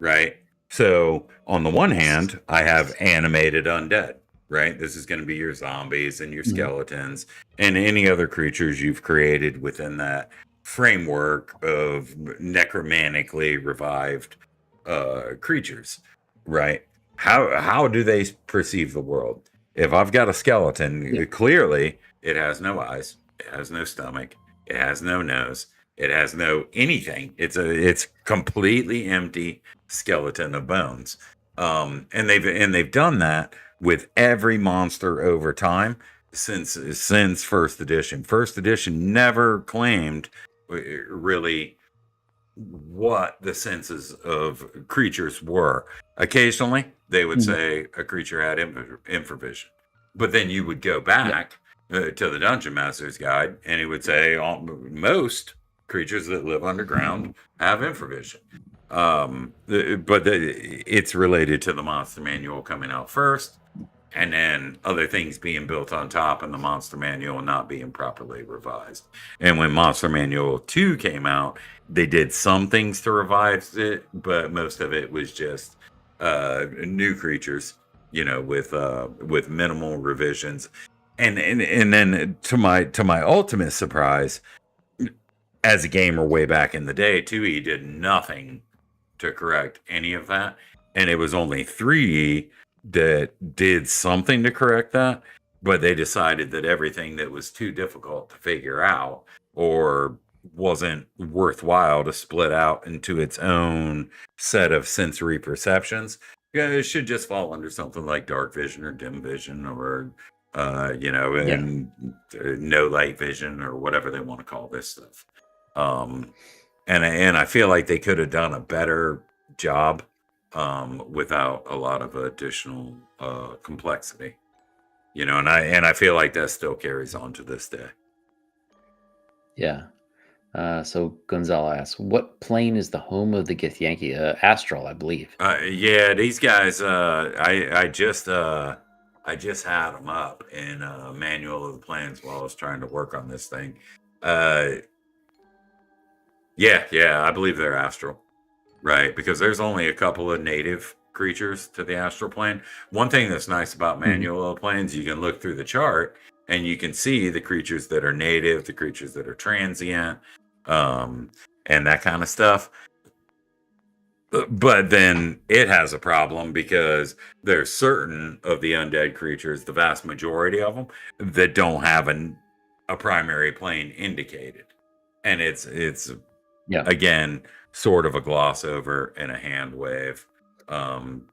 Right? So, on the one hand, I have animated undead, right? This is going to be your zombies and your Mhm. skeletons and any other creatures you've created within that framework of necromantically revived creatures, right? How do they perceive the world? If I've got a Yeah, skeleton, clearly it has no eyes, it has no stomach, it has no nose, it has no anything. It's completely empty skeleton of bones. And they've done that with every monster over time since first edition. First edition never claimed really what the senses of creatures were. Occasionally, they would Mhm. say a creature had infravision, but then you would go Yeah. back to the Dungeon Master's Guide, and he would say most creatures that live underground have infravision. It's related to the monster manual coming out first, and then other things being built on top, and the monster manual not being properly revised. And when Monster Manual 2 came out, they did some things to revise it, but most of it was just new creatures, with minimal revisions. And then to my ultimate surprise, as a gamer way back in the day, 2E did nothing to correct any of that. And it was only 3E that did something to correct that, but they decided that everything that was too difficult to figure out or wasn't worthwhile to split out into its own set of sensory perceptions, yeah, it should just fall under something like dark vision or dim vision or Yeah. and no light vision or whatever they want to call this stuff. Um, and I feel like they could have done a better job without a lot of additional complexity. And I feel like that still carries on to this day. Yeah. So Gonzalo asks, what plane is the home of the Githyanki? Astral, I believe. Yeah, these guys. I just had them up in Manual of the Plans while I was trying to work on this thing. Uh, yeah, I believe they're astral. Right, because there's only a couple of native creatures to the astral plane. One thing that's nice about Mhm. manual planes, you can look through the chart and you can see the creatures that are native, the creatures that are transient, um, and that kind of stuff. But then it has a problem because there's certain of the undead creatures, the vast majority of them, that don't have a primary plane indicated, and it's Yeah. again sort of a gloss over and a hand wave, um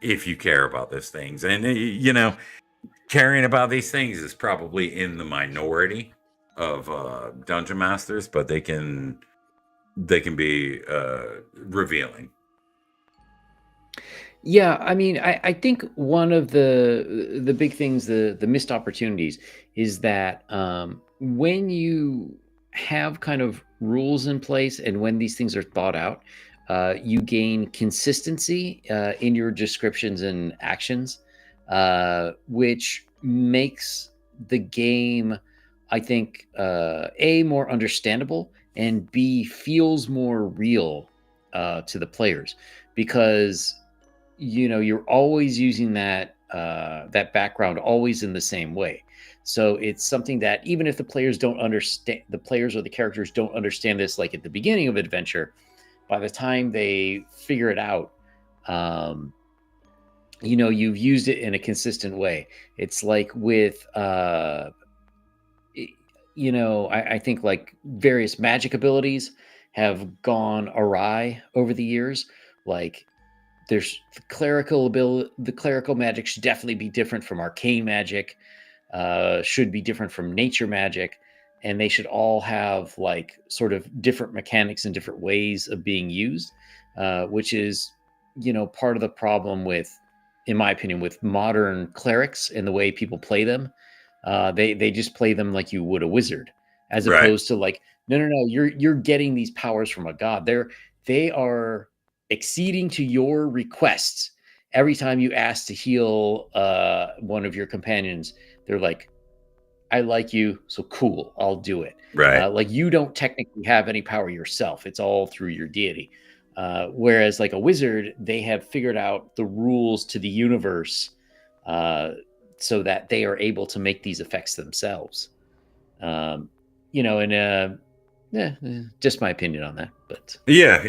if you care about these things. And caring about these things is probably in the minority of dungeon masters, but they can be revealing. Yeah, I mean, I think one of the big things, the missed opportunities, is that when you have kind of rules in place and when these things are thought out, you gain consistency in your descriptions and actions, which makes the game, I think, A, more understandable, and B, feels more real to the players because you're always using that background always in the same way. So it's something that even if the players don't understand, the players or the characters don't understand this like at the beginning of adventure, by the time they figure it out, um you've used it in a consistent way. It's like with I think like various magic abilities have gone awry over the years. Like there's the clerical magic should definitely be different from arcane magic, should be different from nature magic, and they should all have like sort of different mechanics and different ways of being used, which is part of the problem with, in my opinion, with modern clerics and the way people play them. They just play them like you would a wizard, as Right. opposed to like, no, you're getting these powers from a god. They are acceding to your requests every time you ask to heal one of your companions. They're like, I like you, so cool, I'll do it. Right. Like you don't technically have any power yourself; it's all through your deity. Whereas, like a wizard, they have figured out the rules to the universe, uh, so that they are able to make these effects themselves. Um, and just my opinion on that. But Yeah,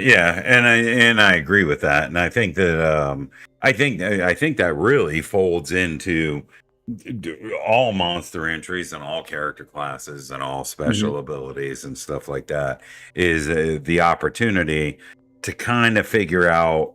and I agree with that, and I think that I think that really folds into all monster entries and all character classes and all Mhm. special abilities and stuff like that is the opportunity to kind of figure out.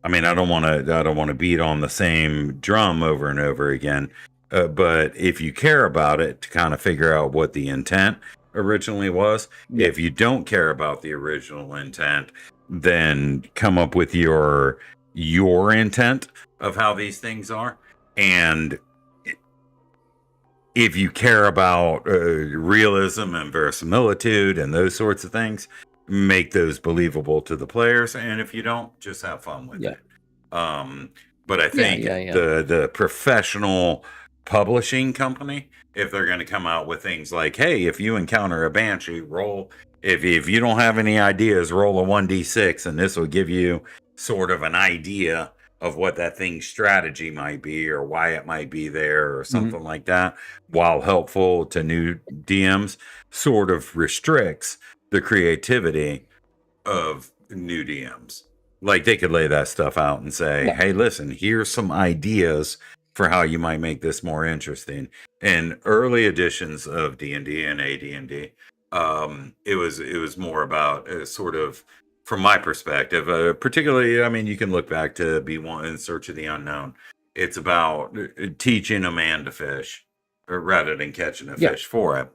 I mean, I don't want to beat on the same drum over and over again, but if you care about it, to kind of figure out what the intent originally was. Yeah. If you don't care about the original intent, then come up with your intent of how these things are. And if you care about realism and verisimilitude and those sorts of things, make those believable to the players. And if you don't, just have fun with Yeah. it. But I Yeah. think Yeah. Yeah. the professional publishing company, if they're going to come out with things like, hey, if you encounter a banshee, roll. If you don't have any ideas, roll a 1d6, and this will give you sort of an idea of what that thing's strategy might be or why it might be there or Mhm. something like that, while helpful to new DMs, sort of restricts the creativity of new DMs. Like they could lay that stuff out and say, Yeah. hey, listen, here's some ideas for how you might make this more interesting. In early editions of D&D and AD&D, it was more about sort of, from my perspective, particularly, I mean, you can look back to B1 in Search of the Unknown. It's about teaching a man to fish rather than catching a Yeah. fish for it.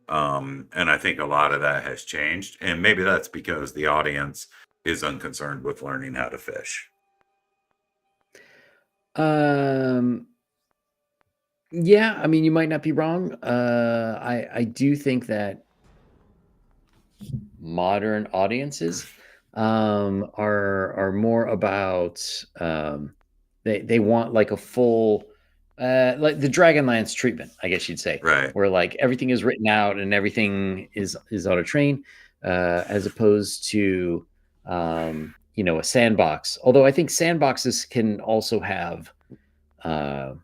And I think a lot of that has changed. And maybe that's because the audience is unconcerned with learning how to fish. Um. Yeah. I mean, you might not be wrong. I do think that modern audiences are more about they want like a full like the Dragonlance treatment, I guess you'd say, Right. where like everything is written out and everything is on a train, as opposed to a sandbox. Although I think sandboxes can also have uh,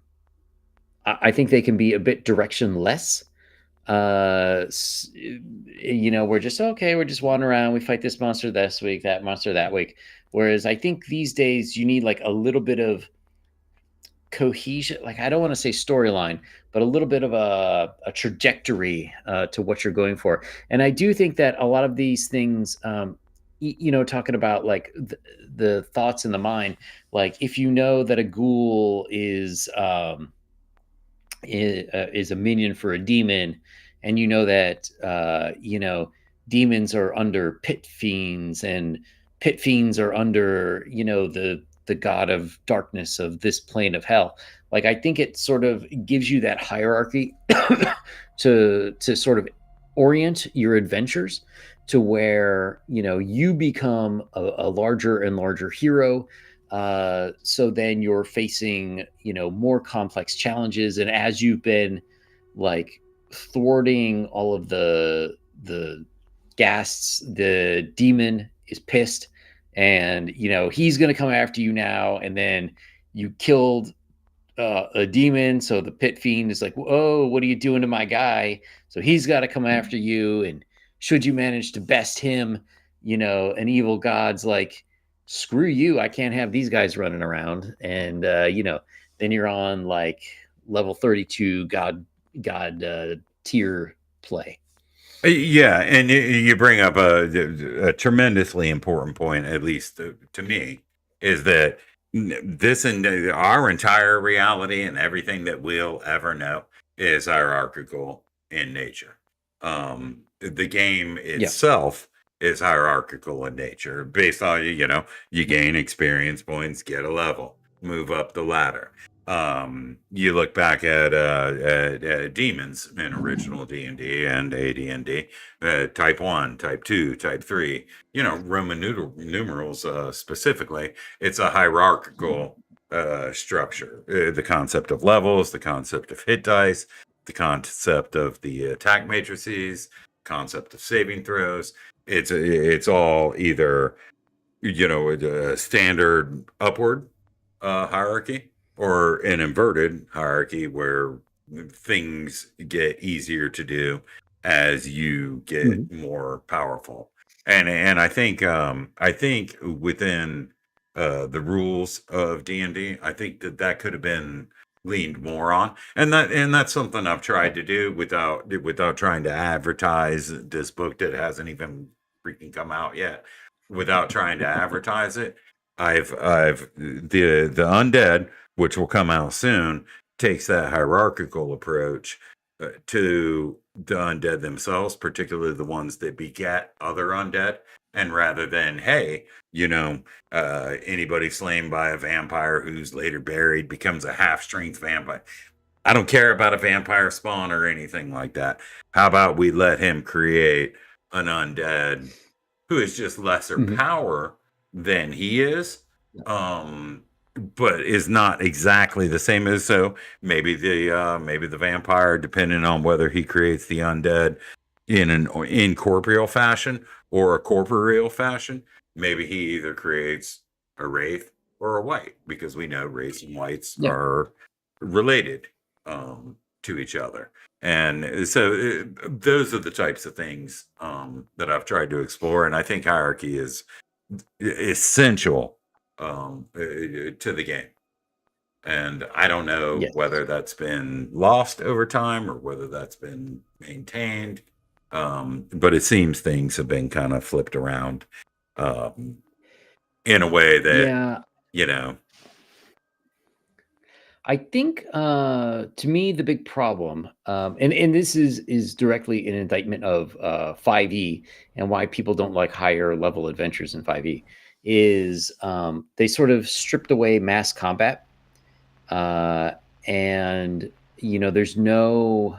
I think they can be a bit directionless. We're just okay, we're just wandering around, we fight this monster this week, that monster that week. Whereas I think these days you need like a little bit of cohesion, like I don't want to say storyline, but a little bit of a trajectory to what you're going for. And I do think that a lot of these things, talking about like the thoughts in the mind, like if you know that a ghoul is a minion for a demon, and you know that demons are under pit fiends, and pit fiends are under the god of darkness of this plane of hell. Like I think it sort of gives you that hierarchy to sort of orient your adventures to where you become a larger and larger hero. So then you're facing, more complex challenges. And as you've been like thwarting all of the ghasts, the demon is pissed, and he's gonna come after you now. And then you killed a demon, so the pit fiend is like, "Whoa, what are you doing to my guy?" So he's got to come after you. And should you manage to best him, an evil god's like, "Screw you! I can't have these guys running around." And then you're on like level 32 god tier play. Yeah, and you bring up a tremendously important point, at least to me, is that this and our entire reality and everything that we'll ever know is hierarchical in nature. The game Yeah. itself is hierarchical in nature, based on you gain experience points, get a level, move up the ladder. You look back at demons in original D&D and AD&D, type 1, type 2, type 3, Roman numerals specifically. It's a hierarchical structure. The concept of levels, the concept of hit dice, the concept of the attack matrices, concept of saving throws. It's all either a standard upward hierarchy or an inverted hierarchy where things get easier to do as you get Mhm. more powerful. And I think within the rules of D&D, I think that could have been leaned more on. And that's something I've Yeah. tried to do without trying to advertise this book that hasn't even freaking come out yet, without trying to advertise it. I've the undead, which will come out soon, takes that hierarchical approach to the undead themselves, particularly the ones that beget other undead. And rather than, hey, anybody slain by a vampire who's later buried becomes a half strength vampire. I don't care about a vampire spawn or anything like that. How about we let him create an undead who is just lesser Mhm. power than he is, Yeah. but is not exactly the same as. So maybe the vampire, depending on whether he creates the undead in an incorporeal fashion or a corporeal fashion, maybe he either creates a wraith or a white, because we know wraiths and whites Yeah. are related to each other. And so those are the types of things that I've tried to explore. And I think hierarchy is essential to the game. And I don't know Yes. whether that's been lost over time or whether that's been maintained. But it seems things have been kind of flipped around um, in a way that, Yeah. you know, I think to me the big problem, and this is directly an indictment of 5e and why people don't like higher level adventures in 5e, is they sort of stripped away mass combat, uh, and there's no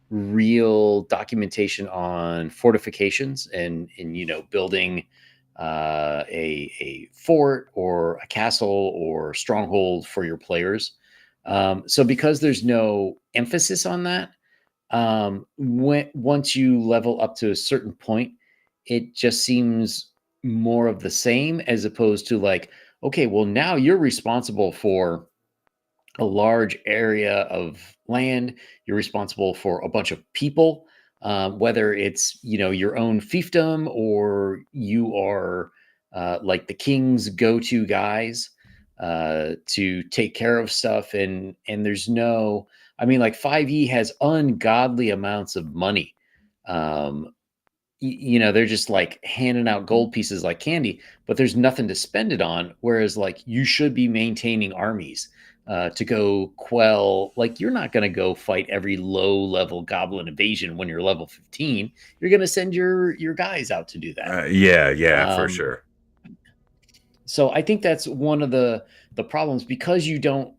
real documentation on fortifications and building a fort or a castle or stronghold for your players. So because there's no emphasis on that, once you level up to a certain point, it just seems more of the same, as opposed to like, okay, well, now you're responsible for a large area of land. You're responsible for a bunch of people, whether it's your own fiefdom or you are like the king's go-to guys to take care of stuff. And there's no, I mean, like 5e has ungodly amounts of money. Um, they're just like handing out gold pieces like candy, but there's nothing to spend it on. Whereas, like, you should be maintaining armies to go quell. Like, you're not going to go fight every low level goblin invasion when you're level 15. You're going to send your guys out to do that. yeah, for Um, sure. so I think that's one of the problems, because you don't,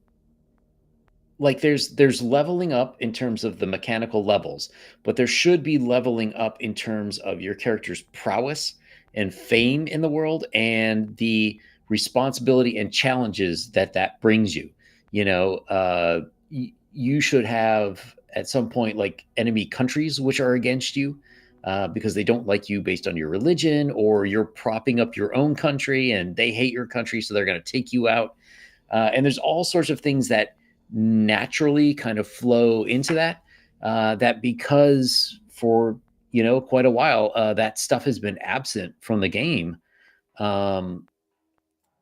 like, there's leveling up in terms of the mechanical levels, but there should be leveling up in terms of your character's prowess and fame in the world, and the responsibility and challenges that brings you. You should have at some point like enemy countries which are against you, because they don't like you based on your religion, or you're propping up your own country and they hate your country, so they're going to take you out. And there's all sorts of things that naturally kind of flow into that. That because for quite a while that stuff has been absent from the game. Um,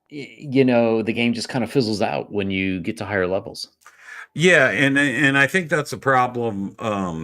the game just kind of fizzles out when you get to higher levels. Yeah, and I think that's a problem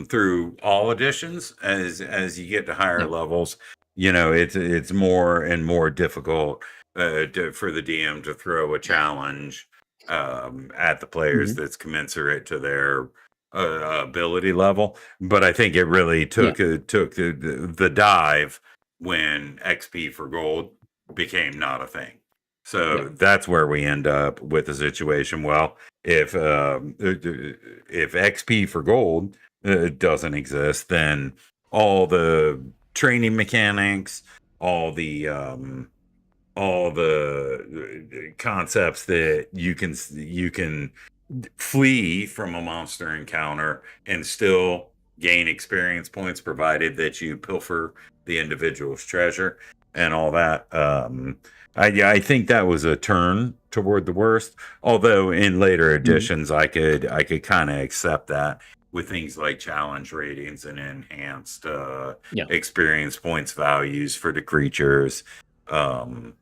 through all editions. As you get to higher Yeah. levels, it's more and more difficult for the DM to throw a challenge at the players Hmm. that's commensurate to their ability level. But I think it really Yeah. took the dive when XP for gold became not a thing. Yeah. So that's where we end up with a situation. Well, if XP for gold doesn't exist, then all the training mechanics, all the concepts that you can flee from a monster encounter and still gain experience points, provided that you pilfer the individual's treasure and all that. I think that was a turn toward the worst. Although in later Mhm. editions, I could kind of accept that with things like challenge ratings and enhanced Yeah. experience points values for the creatures. Um,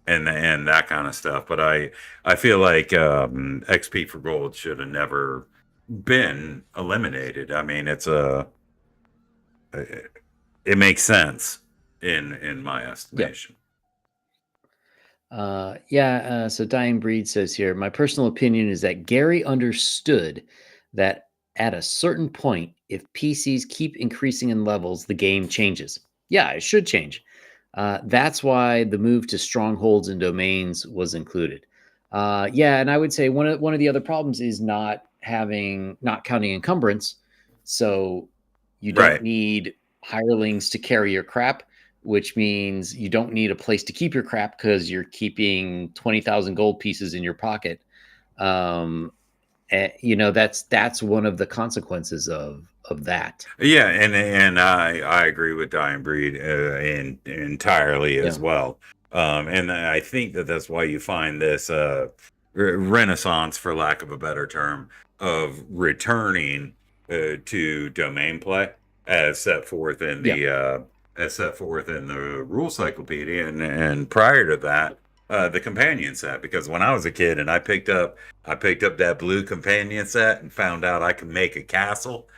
and that kind of stuff. But I feel like XP for gold should have never been eliminated. I mean, it makes sense in my Yeah. estimation. So Dying Breed says here, my personal opinion is that Gary understood that at a certain point, if PCs keep increasing in levels, the game changes. Yeah, it should change. That's why the move to strongholds and domains was included. Yeah, and I would say one of the other problems is not counting encumbrance. So you don't Right. need hirelings to carry your crap, which means you don't need a place to keep your crap because you're keeping 20,000 gold pieces in your pocket. Um, that's one of the consequences of that. Yeah, and I agree with Dying Breed entirely Yeah. as well. And I think that that's why you find this renaissance, for lack of a better term, of returning to domain play as set forth in Yeah. the rule cyclopedia, and prior to that, the companion set. Because when I was a kid and I picked up that blue companion set and found out I could make a castle,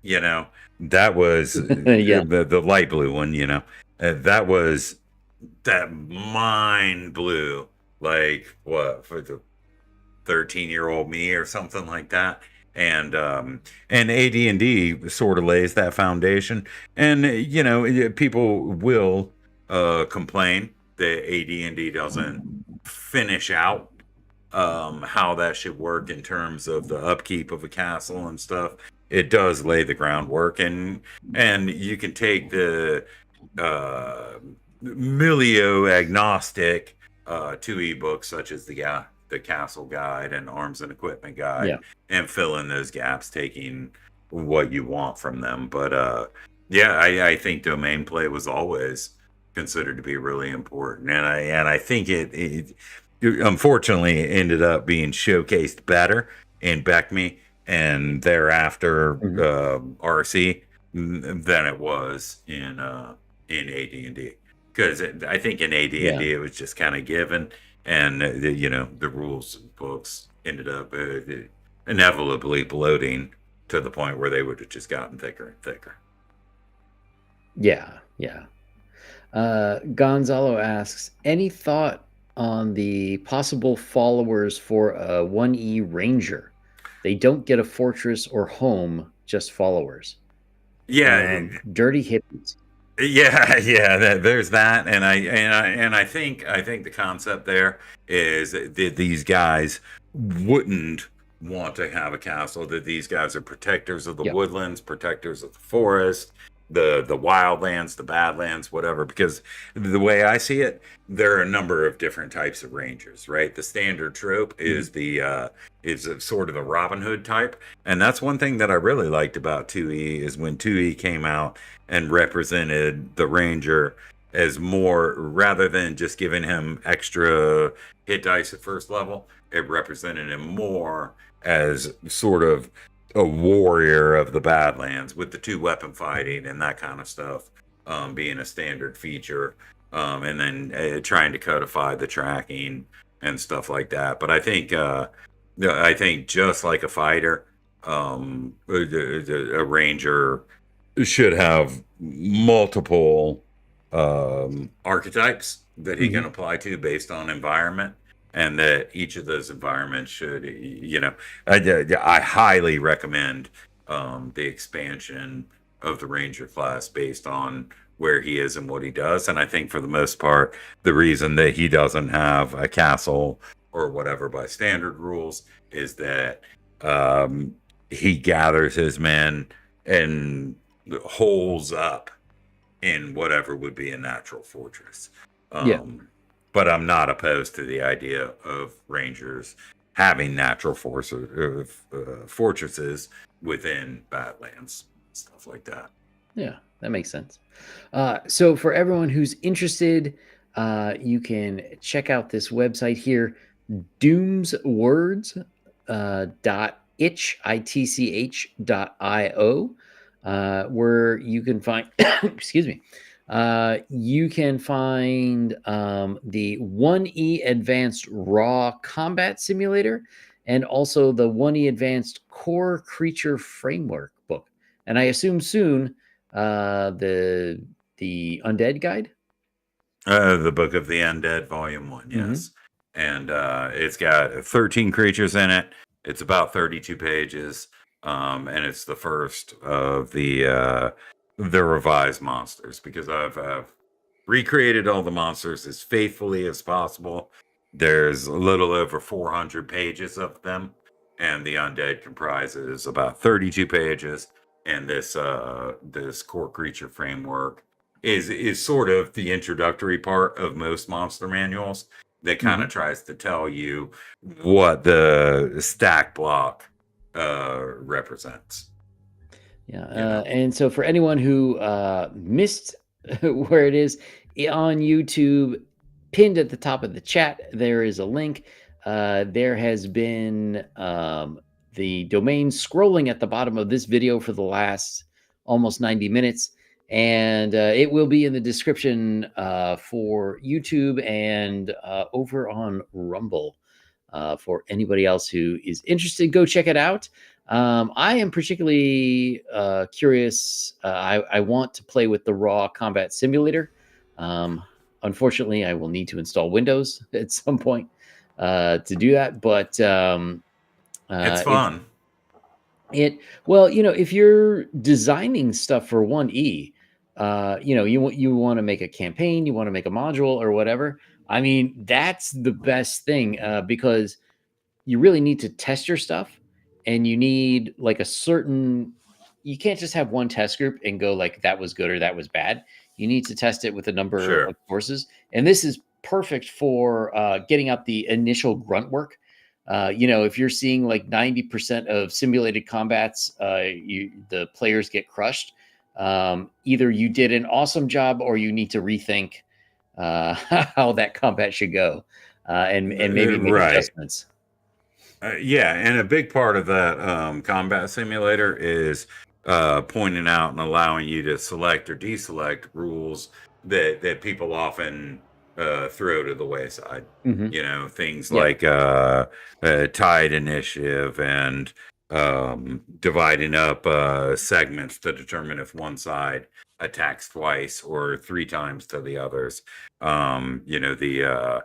you know, that was Yeah. the light blue one, that mind blew, like, what, for the 13-year-old me or something like that. And AD&D sort of lays that foundation. And people will complain that AD&D doesn't finish out how that should work in terms of the upkeep of a castle and stuff. It does lay the groundwork, and you can take the uh, milio agnostic 2e books such as the Castle Guide and Arms and Equipment Guide, Yeah. and fill in those gaps, taking what you want from them. But yeah, I think domain play was always considered to be really important, and I think it unfortunately it ended up being showcased better in Beckme and thereafter Mhm. RC than it was in AD&D, because I think in Yeah. AD&D it was just kind of given, and the rules books ended up inevitably bloating to the point where they would have just gotten thicker and thicker. Yeah. Yeah. Gonzalo asks, any thought on the possible followers for a 1E Ranger? They don't get a fortress or home, just followers. Yeah, Dirty hippies. yeah, yeah. There's that, and I think the concept there is that these guys wouldn't want to have a castle. That these guys are protectors of the Yeah. woodlands, protectors of the forest, the wildlands, the badlands, whatever. Because the way I see it, there are a number of different types of rangers. Right, the standard trope Mhm. is sort of the Robin Hood type, and that's one thing that I really liked about 2E is when 2E came out and represented the ranger as more, rather than just giving him extra hit dice at first level, it represented him more as sort of a warrior of the badlands, with the two weapon fighting and that kind of stuff being a standard feature, and then trying to codify the tracking and stuff like that. But I think just like a fighter, a ranger should have multiple archetypes that he can Mhm. apply to based on environment, and that each of those environments should, I highly recommend the expansion of the ranger class based on where he is and what he does. And I think for the most part, the reason that he doesn't have a castle or whatever by standard rules is that he gathers his men and holes up in whatever would be a natural fortress. Yeah. But I'm not opposed to the idea of rangers having natural fortresses within Badlands, stuff like that. Yeah, that makes sense. So for everyone who's interested, you can check out this website here, Doomswords .itch.io, where you can find excuse me, you can find the 1E Advanced Raw Combat Simulator, and also the 1E Advanced Core Creature Framework book. And I assume soon the Undead Guide. The Book of the Undead, Volume 1, Mm-hmm. yes. And it's got 13 creatures in it. It's about 32 pages. and it's the first of the revised monsters, because I've recreated all the monsters as faithfully as possible. There's a little over 400 pages of them, and the undead comprises about 32 pages. And this core creature framework is sort of the introductory part of most monster manuals that kind of tries to tell you what the stack block represents. Yeah. You know, And so for anyone who missed where it is on YouTube, pinned at the top of the chat, there is a link. There has been the domain scrolling at the bottom of this video for the last almost 90 minutes. And it will be in the description for YouTube and over on Rumble for anybody else who is interested. Go check it out. I am particularly curious. I want to play with the raw combat simulator. Unfortunately, I will need to install Windows at some point to do that. But it's fun. Well, if you're designing stuff for 1E, you want to make a campaign, you want to make a module or whatever. I mean, that's the best thing because you really need to test your stuff, and you need like you can't just have one test group and go like that was good or that was bad. You need to test it with a number of courses, and this is perfect for getting out the initial grunt work. If you're seeing like 90% of simulated combats, the players get crushed. Either you did an awesome job or you need to rethink how that combat should go and maybe make adjustments. Yeah, and a big part of that combat simulator is pointing out and allowing you to select or deselect rules that people often throw to the wayside. Things like tied initiative and dividing up segments to determine if one side attacks twice or 3 times to the others. The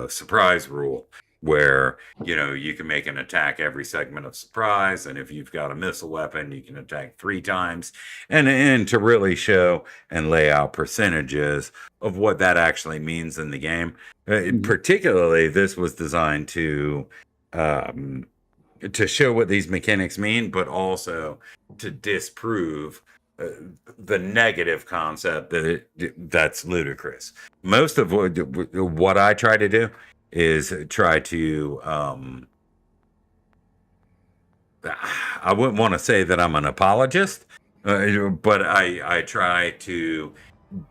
surprise rule, where you can make an attack every segment of surprise, and if you've got a missile weapon, you can attack 3 times, and to really show and lay out percentages of what that actually means in the game. Particularly, this was designed to show what these mechanics mean, but also to disprove the negative concept that's ludicrous. Most of what I try to do is try to I wouldn't want to say that I'm an apologist, but I try to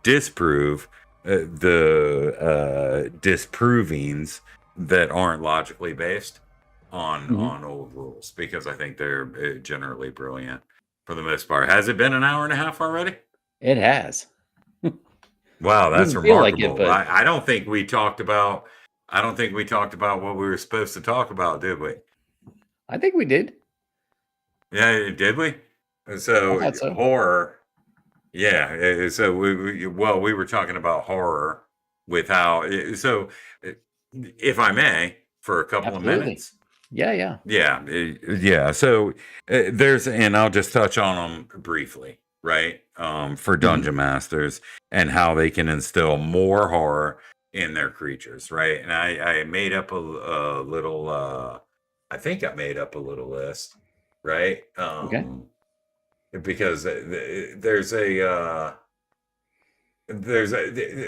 disprove the disprovings that aren't logically based on old rules, because I think they're generally brilliant for the most part. Has it been an hour and a half already? It has. Wow, that's remarkable. Like it, but I don't think we talked about what we were supposed to talk about, did we? I think we did. Yeah, did we? So horror. Yeah. So we were talking about horror with how. So, if I may, for a couple of minutes. Yeah. So and I'll just touch on them briefly, right? For dungeon masters and how they can instill more horror in their creatures, right? And I made up a little. I think I made up a little list, right? Because there's a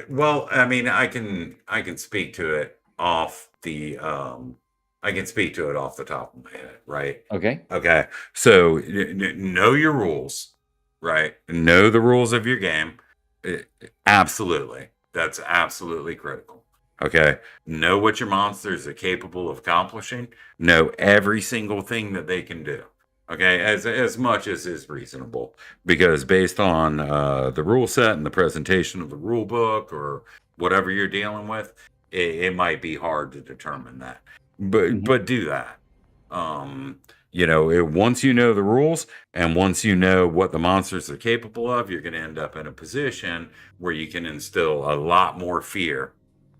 well, I mean, I can speak to it off the top of my head, right? Okay. So know your rules, right? Know the rules of your game. Absolutely. That's absolutely critical. Okay. Know what your monsters are capable of accomplishing. Know every single thing that they can do. Okay, as much as is reasonable, because based on the rule set and the presentation of the rule book or whatever you're dealing with, it might be hard to determine that. But do that. Once you know the rules and once you know what the monsters are capable of, you're going to end up in a position where you can instill a lot more fear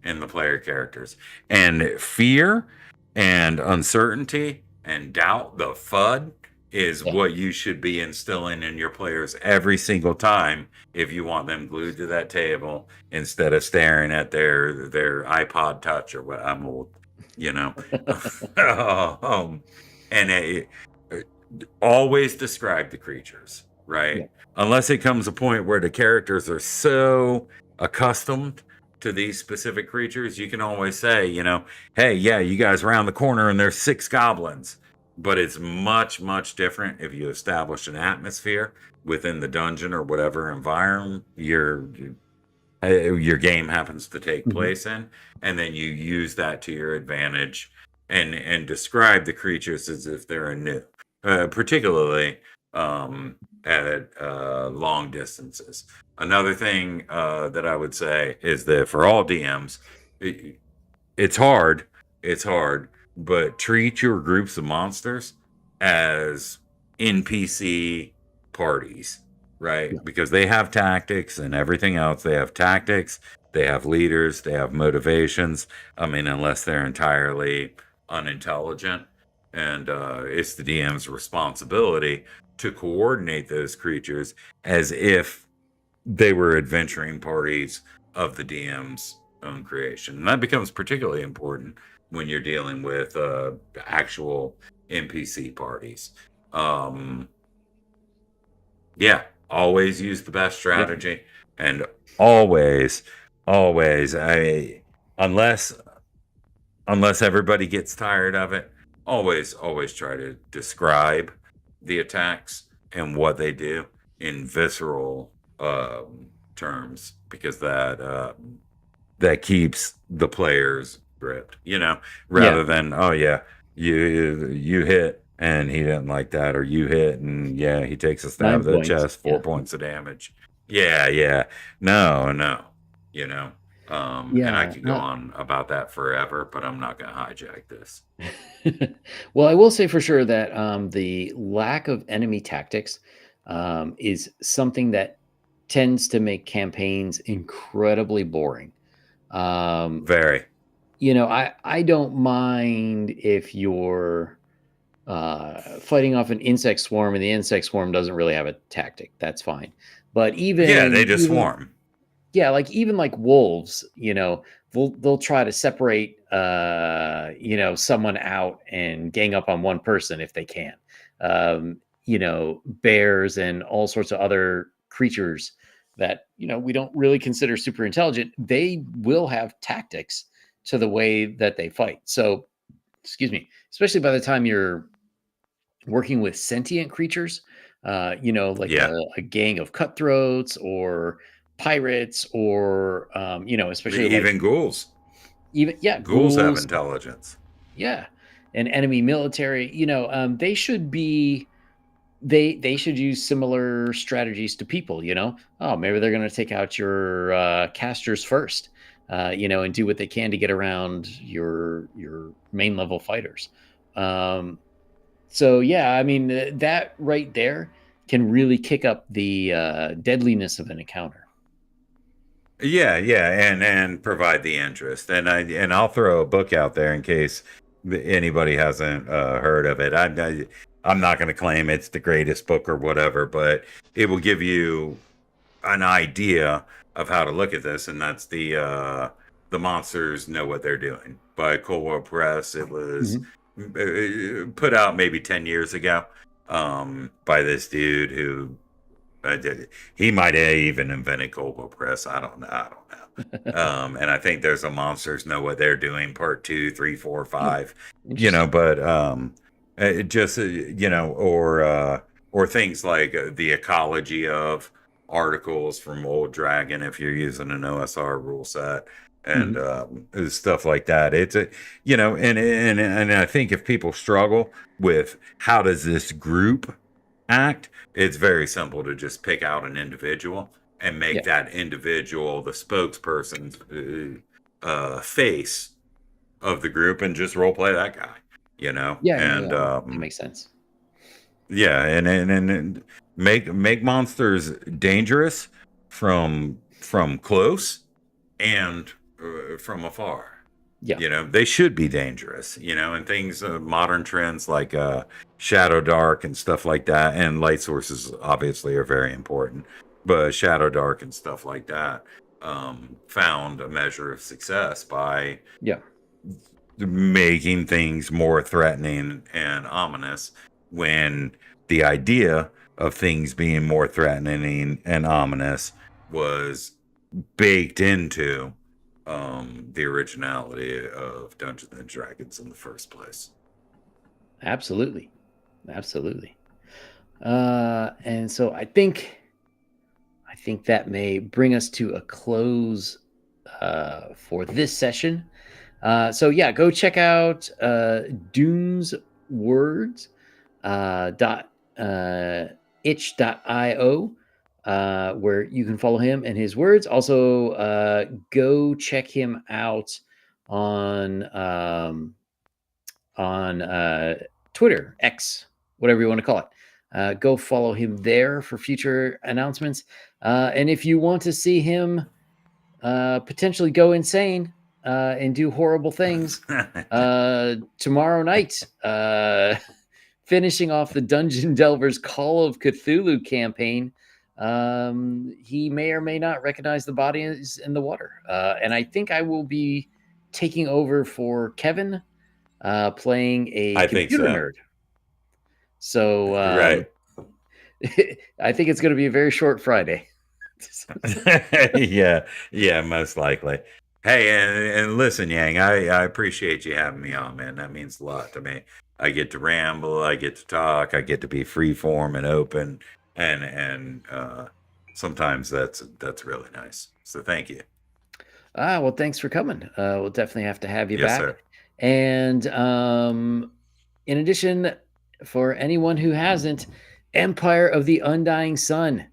in the player characters. And fear and uncertainty and doubt, the FUD, is Yeah. what you should be instilling in your players every single time if you want them glued to that table instead of staring at their iPod Touch or what. I'm old, you know. um, and always describe the creatures, Yeah. right? Unless it comes a point where the characters are so accustomed to these specific creatures, you can always say, hey, yeah, you guys round the corner and there's 6 goblins. But it's much, much different if you establish an atmosphere within the dungeon or whatever environment your game happens to take Mhm. place in, and then you use that to your advantage and describe the creatures as if they're new, particularly at long distances. Another thing that I would say is that for all DMs, it's hard. It's hard, but treat your groups of monsters as NPC parties, Yeah. right? Because they have tactics and everything else. They have tactics, they have leaders, they have motivations. I mean, unless they're entirely unintelligent. And it's the DM's responsibility to coordinate those creatures as if they were adventuring parties of the DM's own creation. And that becomes particularly important when you're dealing with actual NPC parties. Um, yeah, always use the best Yeah. strategy, and always, always, unless unless everybody gets tired of it, always try to describe the attacks and what they do in visceral terms, because that keeps the players gripped, Yeah. rather than, oh yeah, you hit and he didn't like that, or you hit and yeah, he takes a stab 9 to the points. chest, Yeah. 4 points of damage. Yeah. No, you know. And I Yeah. could go on about that forever, but I'm not going to hijack this. Well, I will say for sure that the lack of enemy tactics is something that tends to make campaigns incredibly boring. Um, Very. I don't mind if you're fighting off an insect swarm and the insect swarm doesn't really have a tactic. That's fine. But Yeah, they just even swarm. yeah, like even like wolves, they'll try to separate someone out and gang up on one person if they can. Bears and all sorts of other creatures that we don't really consider super intelligent, they will have tactics to the way that they fight. So, excuse me, especially by the time you're working with sentient creatures, like Yeah. a gang of cutthroats or pirates, or especially like Even ghouls. even yeah, Ghouls have ghouls, intelligence. yeah, and enemy military. They should be they should use similar strategies to people. Oh, maybe they're going to take out your casters first, and do what they can to get around your main level fighters. So yeah, I mean that right there can really kick up the deadliness of an encounter. Yeah, and provide the interest. And I'll throw a book out there in case anybody hasn't heard of it. I'm not going to claim it's the greatest book or whatever, but it will give you an idea of how to look at this, and that's the Monsters Know What They're Doing by Colwell Press. It was Mhm. put out maybe 10 years ago by this dude who he might have even invented Colwell Press. I don't know. And I think there's a Monsters Know What They're Doing part 2, 3, 4, Oh, 5. interesting. But it just or things like the ecology of articles from Old Dragon if you're using an OSR rule set, and Mhm. stuff like that. It's a and I think if people struggle with how does this group act, it's very simple to just pick out an individual and Yeah. make that individual the spokesperson's face of the group, and just role play that guy, Yeah. and That makes sense. yeah, and make monsters dangerous from close and from afar. Yeah. They should be dangerous, and things, modern trends like shadow dark and stuff like that, and light sources obviously are very important, but shadow dark and stuff like that found a measure of success by Yeah. making things more threatening and ominous, when the idea of things being more threatening and ominous was baked into the originality of Dungeons and Dragons in the first place. Absolutely. Absolutely. And so I think that may bring us to a close for this session. So yeah, go check out Doomswords dot itch.io, where you can follow him and his words. Also, go check him out on Twitter, X, whatever you want to call it. Go follow him there for future announcements. And if you want to see him potentially go insane and do horrible things, tomorrow night, finishing off the Dungeon Delvers Call of Cthulhu campaign, he may or may not recognize the bodies in the water. And I think I will be taking over for Kevin, playing a I think computer so. nerd. So Right. I think it's going to be a very short Friday. Yeah, most likely. Hey, and listen, Yang, I appreciate you having me on, man. That means a lot to me. I get to ramble, I get to talk, I get to be free form and open, and sometimes that's really nice. So thank you. Well, thanks for coming. We'll definitely have to have you Yes, back. sir. And in addition, for anyone who hasn't, Empire of the Undying Sun.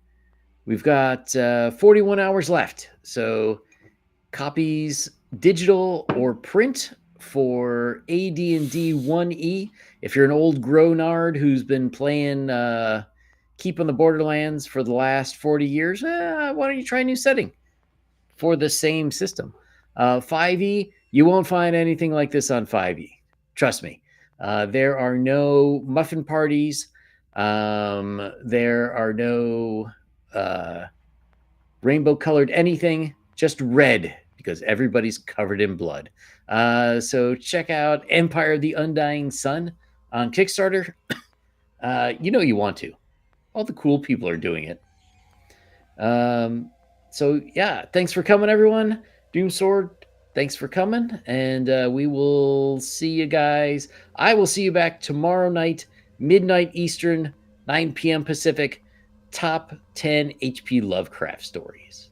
We've got 41 hours left. So copies, digital or print, for AD&D 1E. If you're an old grownard who's been playing Keep on the Borderlands for the last 40 years, why don't you try a new setting for the same system? 5E, you won't find anything like this on 5E. Trust me. There are no muffin parties. There are no rainbow colored anything, just red, because everybody's covered in blood. So check out Empire of the Undying Sun on Kickstarter. You want to. All the cool people are doing it. So yeah, thanks for coming, everyone. Doomsword, thanks for coming, and we will see you guys. I will see you back tomorrow night, midnight Eastern, 9 p.m. Pacific. Top 10 HP Lovecraft stories.